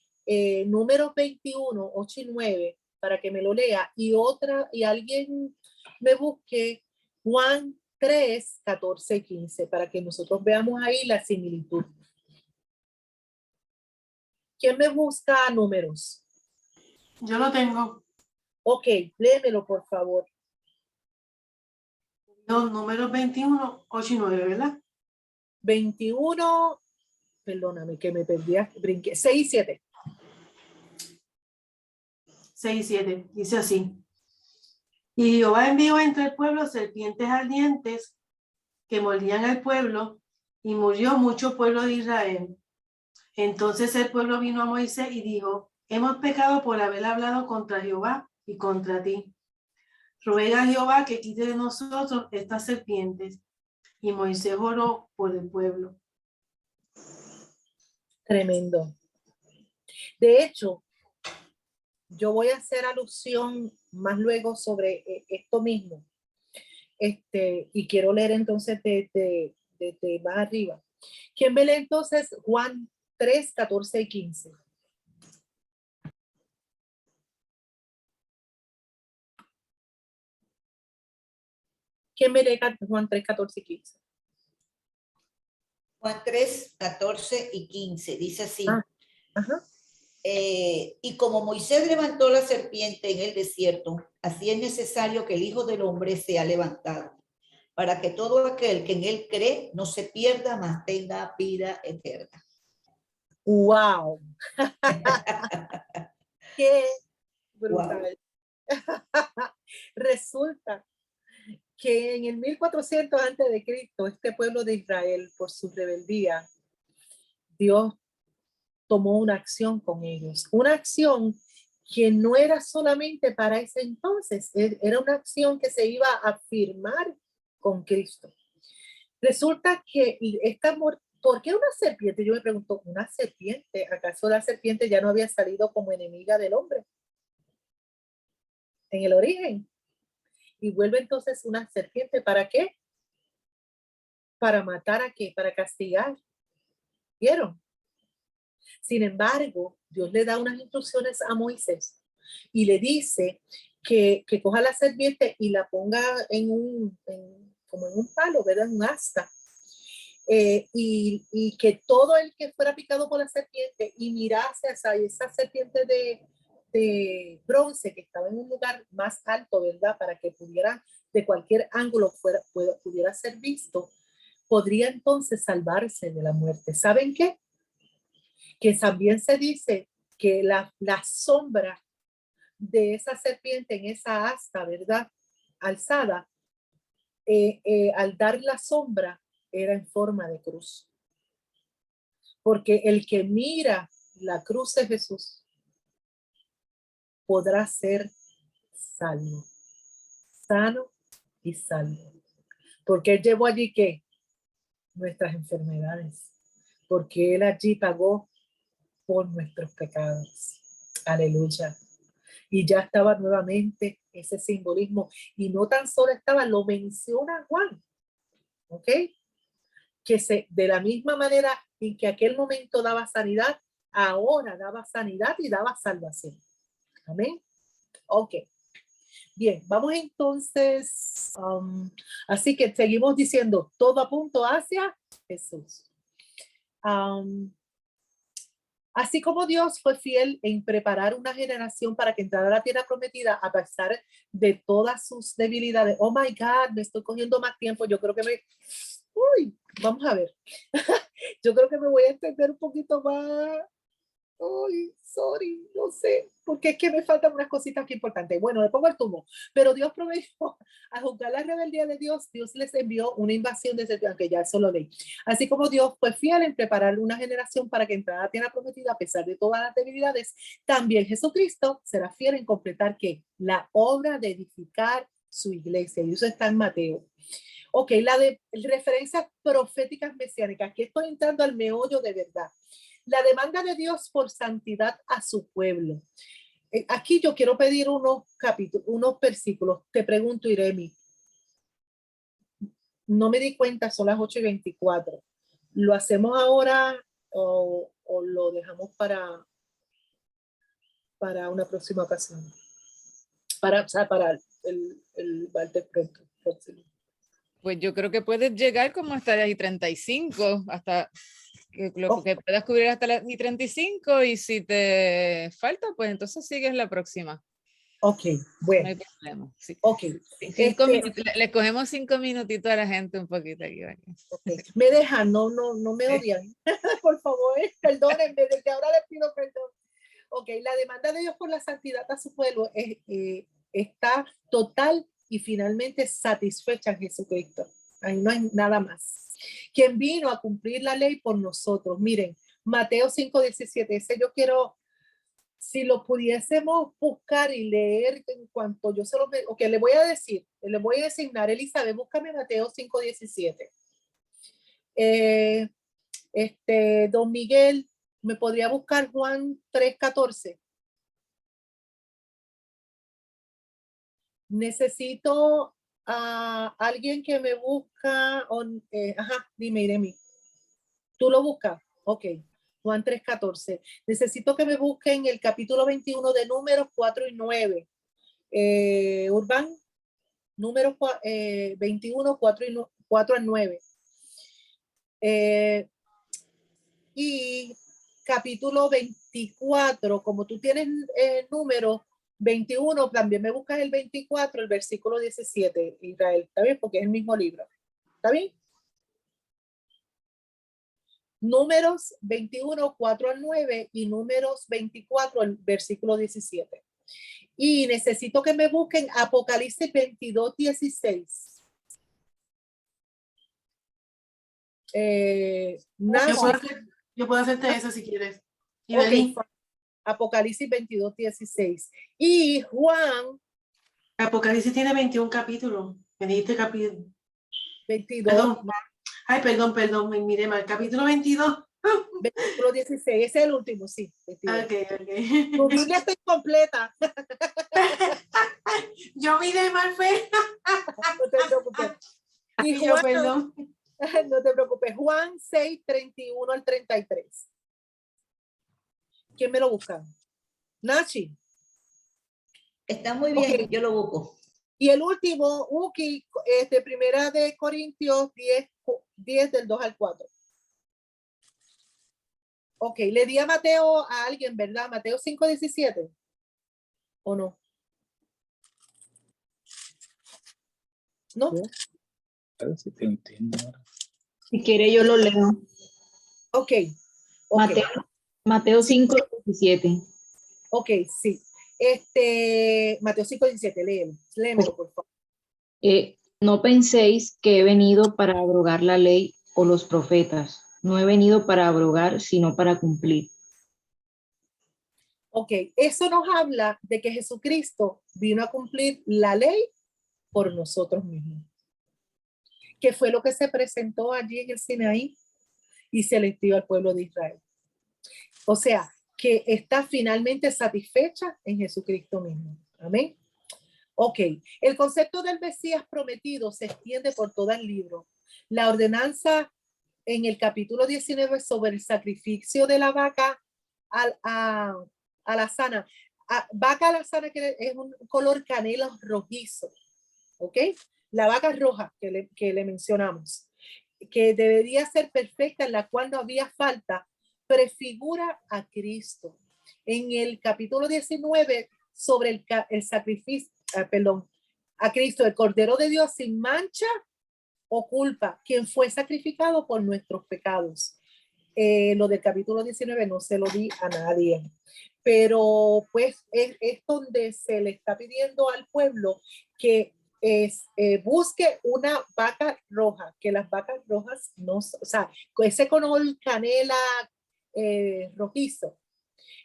números 21, 8 y 9 para que me lo lea, y alguien me busque Juan 3, 14, 15 para que nosotros veamos ahí la similitud. ¿Quién me busca números? Yo lo tengo. Ok, léemelo por favor. Los números 21, 8 y 9, ¿verdad? 21, perdóname que me perdí, brinqué, 6 y 7. 6 y 7, dice así. Y Jehová envió entre el pueblo serpientes ardientes que mordían al pueblo, y murió mucho pueblo de Israel. Entonces el pueblo vino a Moisés y dijo: hemos pecado por haber hablado contra Jehová y contra ti. Ruega a Jehová que quite de nosotros estas serpientes. Y Moisés oró por el pueblo. Tremendo. De hecho, yo voy a hacer alusión más luego sobre esto mismo. Y quiero leer entonces de más arriba. ¿Quién ve entonces Juan 3, 14 y 15? ¿Quién me lee Juan 3, 14 y 15? Juan 3, 14 y 15, dice así. Ajá. Y como Moisés levantó la serpiente en el desierto, así es necesario que el Hijo del Hombre sea levantado, para que todo aquel que en él cree no se pierda, mas tenga vida eterna. ¡Wow! ¡Qué brutal! Wow. Resulta que en el 1400 antes de Cristo, este pueblo de Israel, por su rebeldía, Dios tomó una acción con ellos. Una acción que no era solamente para ese entonces, era una acción que se iba a firmar con Cristo. Resulta que ¿por qué una serpiente? Yo me pregunto, ¿una serpiente? ¿Acaso la serpiente ya no había salido como enemiga del hombre en el origen? Y vuelve entonces una serpiente, ¿para qué? ¿Para matar a qué? Para castigar. ¿Vieron? Sin embargo, Dios le da unas instrucciones a Moisés y le dice que coja la serpiente y la ponga como en un palo, ¿verdad? En un asta. Y que todo el que fuera picado por la serpiente y mirase hacia esa serpiente de bronce que estaba en un lugar más alto, ¿verdad? Para que pudiera, de cualquier ángulo pudiera ser visto, podría entonces salvarse de la muerte. ¿Saben qué? Que también se dice que la sombra de esa serpiente en esa asta, ¿verdad? Alzada, al dar la sombra, era en forma de cruz. Porque el que mira la cruz de Jesús podrá ser salvo, sano y salvo. Porque él llevó allí ¿qué? Nuestras enfermedades. Porque él allí pagó por nuestros pecados. Aleluya. Y ya estaba nuevamente ese simbolismo. Y no tan solo estaba, lo menciona Juan. ¿Ok? Que de la misma manera en que aquel momento daba sanidad, ahora daba sanidad y daba salvación. Amén. Ok. Bien, vamos entonces. Así que seguimos diciendo, todo apunta hacia Jesús. Así como Dios fue fiel en preparar una generación para que entrara a la tierra prometida a pesar de todas sus debilidades. Oh my God, me estoy cogiendo más tiempo. Yo creo que vamos a ver. Yo creo que me voy a entender un poquito más. Ay, sorry, no sé, porque es que me faltan unas cositas que importantes. Bueno, le pongo el tubo, pero Dios prometió a juzgar la rebeldía de Dios. Dios les envió una invasión de serpientes, aunque ya eso lo leí. Así como Dios fue fiel en preparar una generación para que entrara a la tierra prometida a pesar de todas las debilidades, también Jesucristo será fiel en completar que la obra de edificar su iglesia, y eso está en Mateo. Ok, la de referencias proféticas mesiánicas. Aquí estoy entrando al meollo de verdad. La demanda de Dios por santidad a su pueblo. Aquí yo quiero pedir unos versículos. Te pregunto, Iremi. No me di cuenta, son las 8:24. ¿Lo hacemos ahora o lo dejamos para una próxima ocasión? Para el martes próximo. Pues yo creo que puedes llegar como hasta las 35, hasta que puedas cubrir hasta las 35, y si te falta, pues entonces sigues la próxima. Ok, bueno. No hay problema. Sí. Ok. 5 minutos, le cogemos 5 minutitos a la gente un poquito aquí. Okay. Me dejan, no me odian. Por favor, perdónenme, desde ahora les pido perdón. Ok, la demanda de Dios por la santidad a su pueblo está total y finalmente satisfecha en Jesucristo. Ahí no hay nada más. Quien vino a cumplir la ley por nosotros. Miren, Mateo 5:17, ese yo quiero, si lo pudiésemos buscar y leer en cuanto yo se lo... Ok, le voy a decir, le voy a designar, Elizabeth, búscame Mateo 5:17. Don Miguel, ¿me podría buscar Juan 3:14? Necesito a alguien que me busca. Dime, Iremi. ¿Tú lo buscas? Ok. Juan 3:14. Necesito que me busquen el capítulo 21 de Números 4 y 9. Urbán. Números 21, 4 al 9. Y capítulo 24, como tú tienes número 21, también me buscas el 24, el versículo 17, Israel, ¿está bien? Porque es el mismo libro, ¿está bien? Números 21, 4 al 9 y números 24, el versículo 17. Y necesito que me busquen Apocalipsis 22, 16. Yo puedo hacerte eso si quieres. Y okay, Apocalipsis 22, 16. Y Juan. Apocalipsis tiene 21 capítulos. Me dijiste capítulo 22. Perdón. Ay, perdón, me miré mal. Capítulo 22. Versículo 16, ese es el último, sí. 22. Ok. Tu Biblia está incompleta. Yo miré mal, fe. No te preocupes. Y Juan, yo, perdón. No te preocupes. Juan 6, 31 al 33. ¿Quién me lo busca? Nachi. Está muy bien, okay. Yo lo busco. Y el último, Uki, primera de Corintios 10 del 2 al 4. Ok, le di a Mateo a alguien, ¿verdad? Mateo 5, 17. ¿O no? ¿No? A ver si te entiendo. Si quiere yo lo leo. Ok. Mateo 5, 17. Ok, sí. Mateo 5, 17, léemelo, por favor. No penséis que he venido para abrogar la ley o los profetas. No he venido para abrogar, sino para cumplir. Ok, eso nos habla de que Jesucristo vino a cumplir la ley por nosotros mismos. Que fue lo que se presentó allí en el Sinaí y se le dio al pueblo de Israel. O sea, que está finalmente satisfecha en Jesucristo mismo. Amén. Ok, el concepto del Mesías prometido se extiende por todo el libro. La ordenanza en el capítulo 19 sobre el sacrificio de la vaca alazana. Vaca alazana que es un color canela rojizo. Ok, la vaca roja que le mencionamos, que debería ser perfecta, en la cual no había falta, prefigura a Cristo. En el capítulo 19 sobre el sacrificio, a Cristo, el Cordero de Dios sin mancha o culpa, quien fue sacrificado por nuestros pecados. Lo del capítulo 19 no se lo di a nadie, pero pues es donde se le está pidiendo al pueblo que busque una vaca roja, que las vacas rojas no, o sea, con ese color canela rojizo,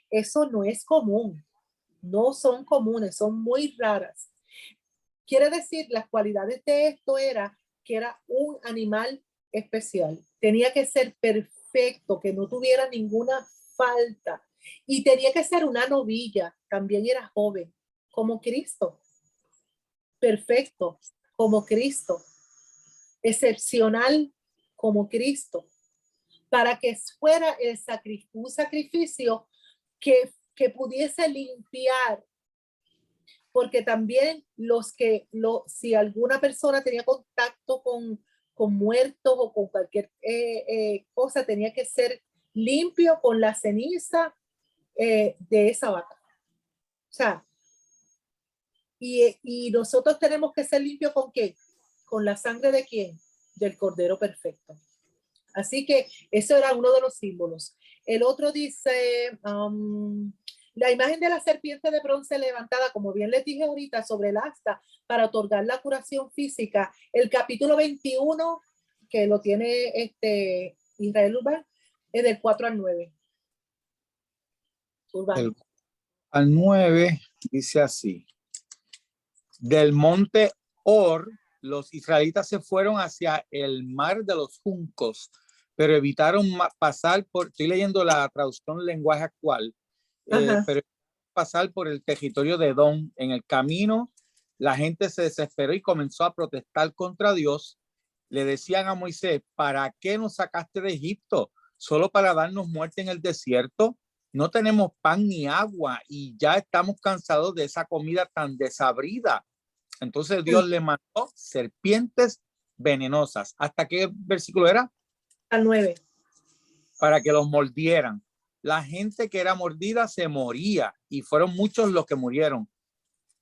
eso no es común, no son comunes, son muy raras. Quiere decir, las cualidades de esto era que era un animal especial, tenía que ser perfecto, que no tuviera ninguna falta, y tenía que ser una novilla, también era joven, como Cristo, perfecto, como Cristo, excepcional, como Cristo, para que fuera un sacrificio que pudiese limpiar, porque también si alguna persona tenía contacto con muertos o con cualquier cosa, tenía que ser limpio con la ceniza de esa vaca. O sea, y nosotros tenemos que ser limpios ¿con qué? ¿Con la sangre de quién? Del Cordero perfecto. Así que eso era uno de los símbolos. El otro dice, la imagen de la serpiente de bronce levantada, como bien les dije ahorita, sobre el asta para otorgar la curación física. El capítulo 21, que lo tiene Israel Urbán, es del 4 al 9. Urbán. Al 9 dice así. Del monte Or, los israelitas se fueron hacia el mar de los juncos, pero evitaron pasar por, estoy leyendo la traducción lenguaje actual, pero pasar por el territorio de Edom. En el camino, la gente se desesperó y comenzó a protestar contra Dios. Le decían a Moisés, ¿para qué nos sacaste de Egipto? ¿Solo para darnos muerte en el desierto? No tenemos pan ni agua y ya estamos cansados de esa comida tan desabrida. Entonces Dios le mandó serpientes venenosas. ¿Hasta qué versículo era? Al 9. Para que los mordieran. La gente que era mordida se moría y fueron muchos los que murieron.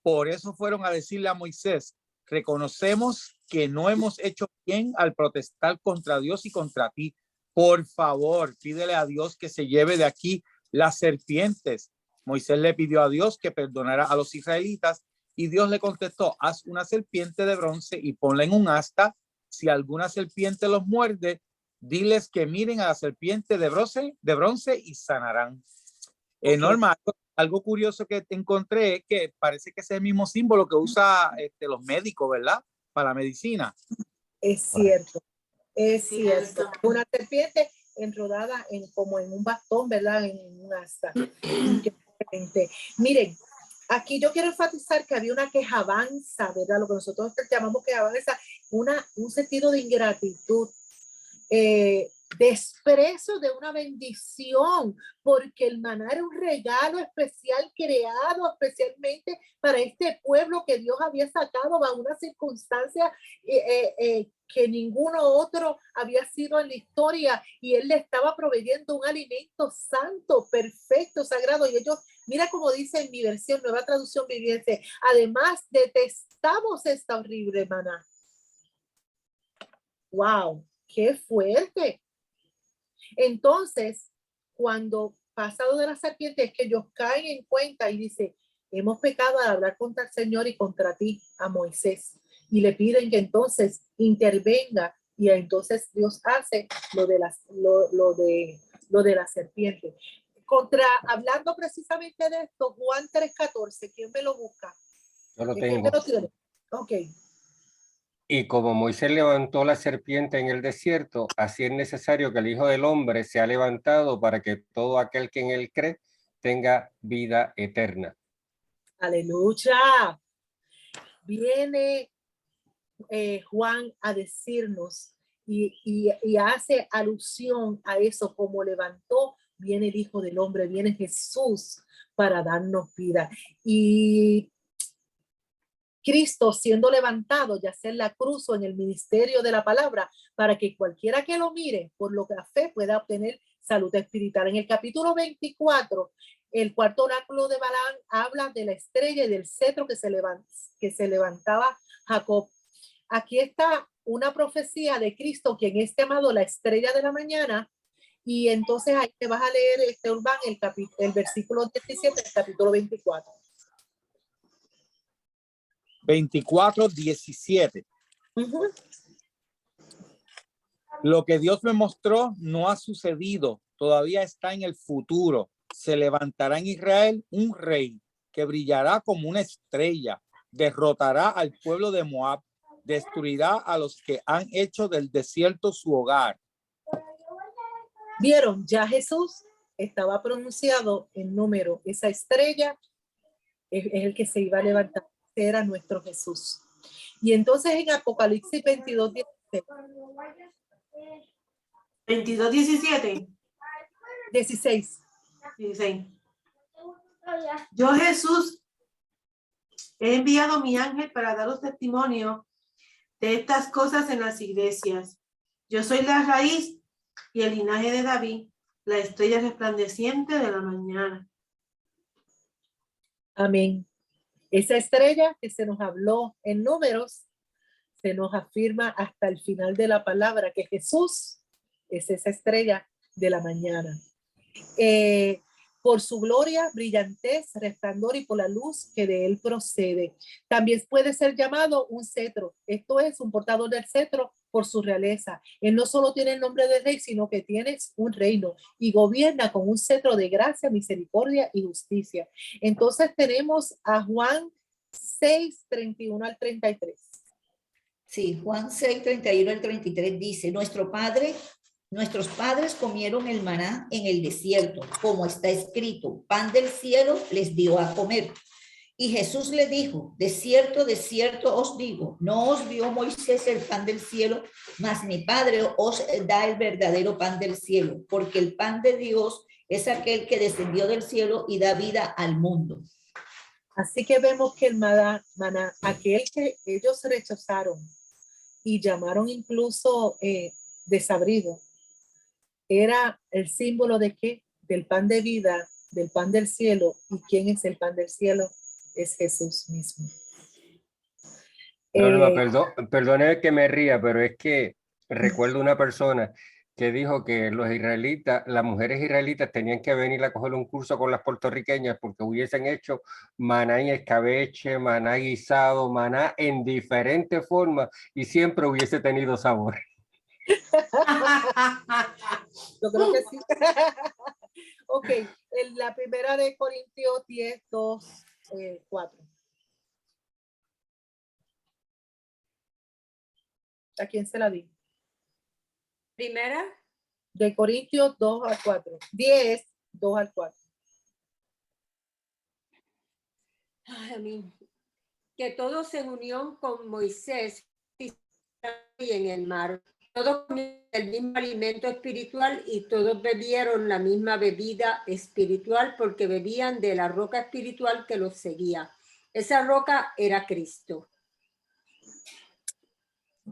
Por eso fueron a decirle a Moisés, reconocemos que no hemos hecho bien al protestar contra Dios y contra ti. Por favor, pídele a Dios que se lleve de aquí las serpientes. Moisés le pidió a Dios que perdonara a los israelitas y Dios le contestó, haz una serpiente de bronce y ponla en un asta. Si alguna serpiente los muerde, diles que miren a la serpiente de bronce y sanarán. Okay. Norma, algo curioso que encontré es que parece que es el mismo símbolo que usa los médicos, ¿verdad? Para la medicina. Es cierto, es cierto. Una serpiente enrodada como en un bastón, ¿verdad? En un asta. Miren, aquí yo quiero enfatizar que había una quejabanza, ¿verdad? Lo que nosotros llamamos quejabanza, un sentido de ingratitud, desprecio de una bendición, porque el maná era un regalo especial creado especialmente para este pueblo que Dios había sacado bajo una circunstancia que ninguno otro había sido en la historia, y él le estaba proveyendo un alimento santo, perfecto, sagrado. Y ellos, mira como dice en mi versión, Nueva Traducción Viviente, además detestamos esta horrible maná. ¡Wow! ¡Qué fuerte! Entonces, cuando pasado de la serpiente, es que ellos caen en cuenta y dice, hemos pecado al hablar contra el Señor y contra ti, a Moisés, y le piden que entonces intervenga, y entonces Dios hace lo de la serpiente. Hablando precisamente de esto, Juan 3:14, ¿quién me lo busca? Yo lo tengo. Ok. Y como Moisés levantó la serpiente en el desierto, así es necesario que el Hijo del Hombre sea levantado para que todo aquel que en él cree tenga vida eterna. Aleluya. Viene Juan a decirnos y hace alusión a eso, como levantó, viene el Hijo del Hombre, viene Jesús para darnos vida. Y Cristo siendo levantado, ya sea en la cruz o en el ministerio de la palabra, para que cualquiera que lo mire por lo que la fe pueda obtener salud espiritual. En el capítulo 24, el cuarto oráculo de Balaam habla de la estrella y del cetro que se levantaba Jacob. Aquí está una profecía de Cristo, quien es llamado la estrella de la mañana. Y entonces ahí te vas a leer, Urbán, el versículo 17 del capítulo 24. 24:17. Lo que Dios me mostró no ha sucedido, todavía está en el futuro. Se levantará en Israel un rey que brillará como una estrella, derrotará al pueblo de Moab, destruirá a los que han hecho del desierto su hogar. Vieron, ya Jesús estaba pronunciado en número. Esa estrella es el que se iba a levantar. Era nuestro Jesús. Y entonces en Apocalipsis 22:16. 22:17. 16. Yo, Jesús, he enviado mi ángel para daros testimonio de estas cosas en las iglesias. Yo soy la raíz y el linaje de David, la estrella resplandeciente de la mañana. Amén. Esa estrella que se nos habló en Números, se nos afirma hasta el final de la palabra que Jesús es esa estrella de la mañana. Por su gloria, brillantez, resplandor y por la luz que de él procede. También puede ser llamado un cetro. Esto es un portador del cetro por su realeza. Él no solo tiene el nombre de rey, sino que tiene un reino y gobierna con un cetro de gracia, misericordia y justicia. Entonces tenemos a Juan 6:31 al 33. Sí, Juan 6:31 al 33 dice, nuestros padres comieron el maná en el desierto, como está escrito, pan del cielo les dio a comer. Y Jesús le dijo, de cierto os digo, no os dio Moisés el pan del cielo, mas mi Padre os da el verdadero pan del cielo, porque el pan de Dios es aquel que descendió del cielo y da vida al mundo. Así que vemos que el maná, aquel que ellos rechazaron y llamaron incluso desabrido, era el símbolo de qué? Del pan de vida, del pan del cielo. ¿Y quién es el pan del cielo? Es Jesús mismo. Norma, perdone que me ría, pero es que recuerdo una persona que dijo que los israelitas, las mujeres israelitas tenían que venir a coger un curso con las puertorriqueñas porque hubiesen hecho maná en escabeche, maná guisado, maná en diferentes formas y siempre hubiese tenido sabor. Yo creo que sí. Ok, la primera de Corintios 10, 2, 4. ¿A quién se la di? Primera, De Corintios 2 al 4. 10, 2 al 4. ay, a mí, que todos en unión con Moisés y en el mar, todos comieron el mismo alimento espiritual y todos bebieron la misma bebida espiritual porque bebían de la roca espiritual que los seguía. Esa roca era Cristo.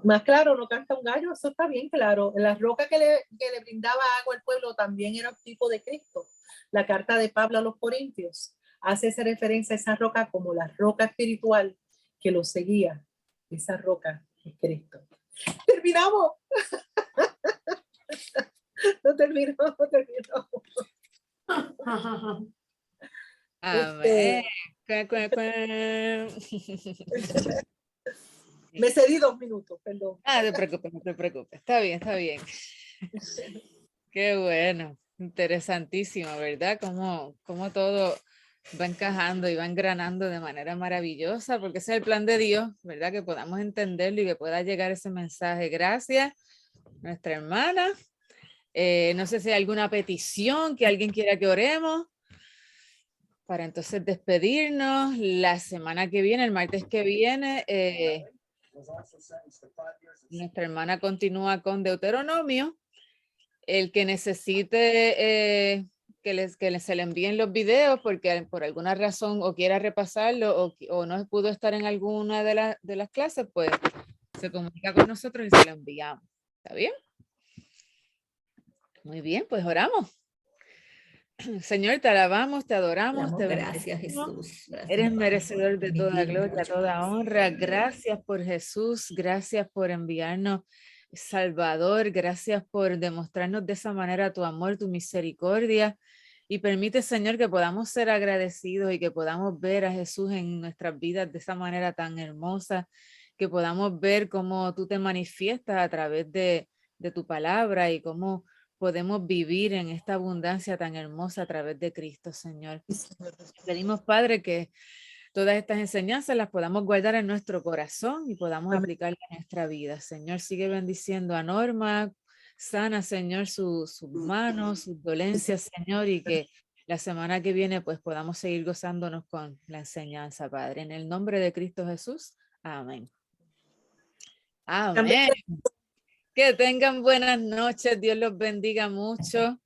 Más claro, no canta un gallo, eso está bien claro. La roca que le brindaba agua al pueblo también era un tipo de Cristo. La carta de Pablo a los Corintios hace esa referencia a esa roca como la roca espiritual que los seguía. Esa roca es Cristo. ¡Terminamos! No terminó. Amén. Me cedí 2 minutos, perdón. No te preocupes, no te preocupes. Está bien, está bien. Qué bueno. Interesantísimo, ¿verdad? Cómo todo va encajando y va engranando de manera maravillosa, porque ese es el plan de Dios, ¿verdad? Que podamos entenderlo y que pueda llegar ese mensaje. Gracias, nuestra hermana. No sé si hay alguna petición que alguien quiera que oremos para entonces despedirnos. La semana que viene, el martes que viene, nuestra hermana continúa con Deuteronomio. El que necesite que se le envíen los videos porque por alguna razón o quiera repasarlo o no pudo estar en alguna de las clases, pues se comunica con nosotros y se lo enviamos. ¿Está bien? Muy bien, pues oramos. Señor, te alabamos, te adoramos, te Gracias, bendecimos. Jesús. Gracias, Eres Padre, merecedor por de toda permitirnos gloria, toda honra. Gracias por Jesús, gracias por enviarnos Salvador, gracias por demostrarnos de esa manera tu amor, tu misericordia. Y permite, Señor, que podamos ser agradecidos y que podamos ver a Jesús en nuestras vidas de esa manera tan hermosa, que podamos ver cómo tú te manifiestas a través de tu palabra y cómo podemos vivir en esta abundancia tan hermosa a través de Cristo, Señor. Pedimos, Padre, que todas estas enseñanzas las podamos guardar en nuestro corazón y podamos aplicarlas en nuestra vida. Señor, sigue bendiciendo a Norma, sana, Señor, sus manos, sus dolencias, Señor, y que la semana que viene pues podamos seguir gozándonos con la enseñanza, Padre. En el nombre de Cristo Jesús, amén. Amén. Que tengan buenas noches, Dios los bendiga mucho.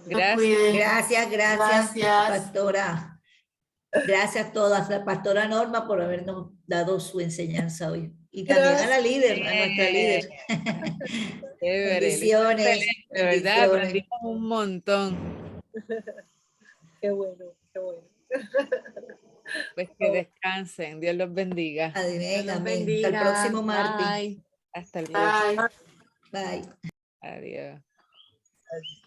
Gracias. Gracias, pastora. Gracias a todas, la pastora Norma por habernos dado su enseñanza hoy. Y también a la líder, a nuestra líder. Bendiciones. De verdad, aprendimos un montón. Qué bueno, qué bueno. Pues que descansen, Dios los bendiga. Amén, amén. bendiga. Hasta el próximo martes. Bye. Hasta el próximo. Bye. Bye. Adiós. Adiós.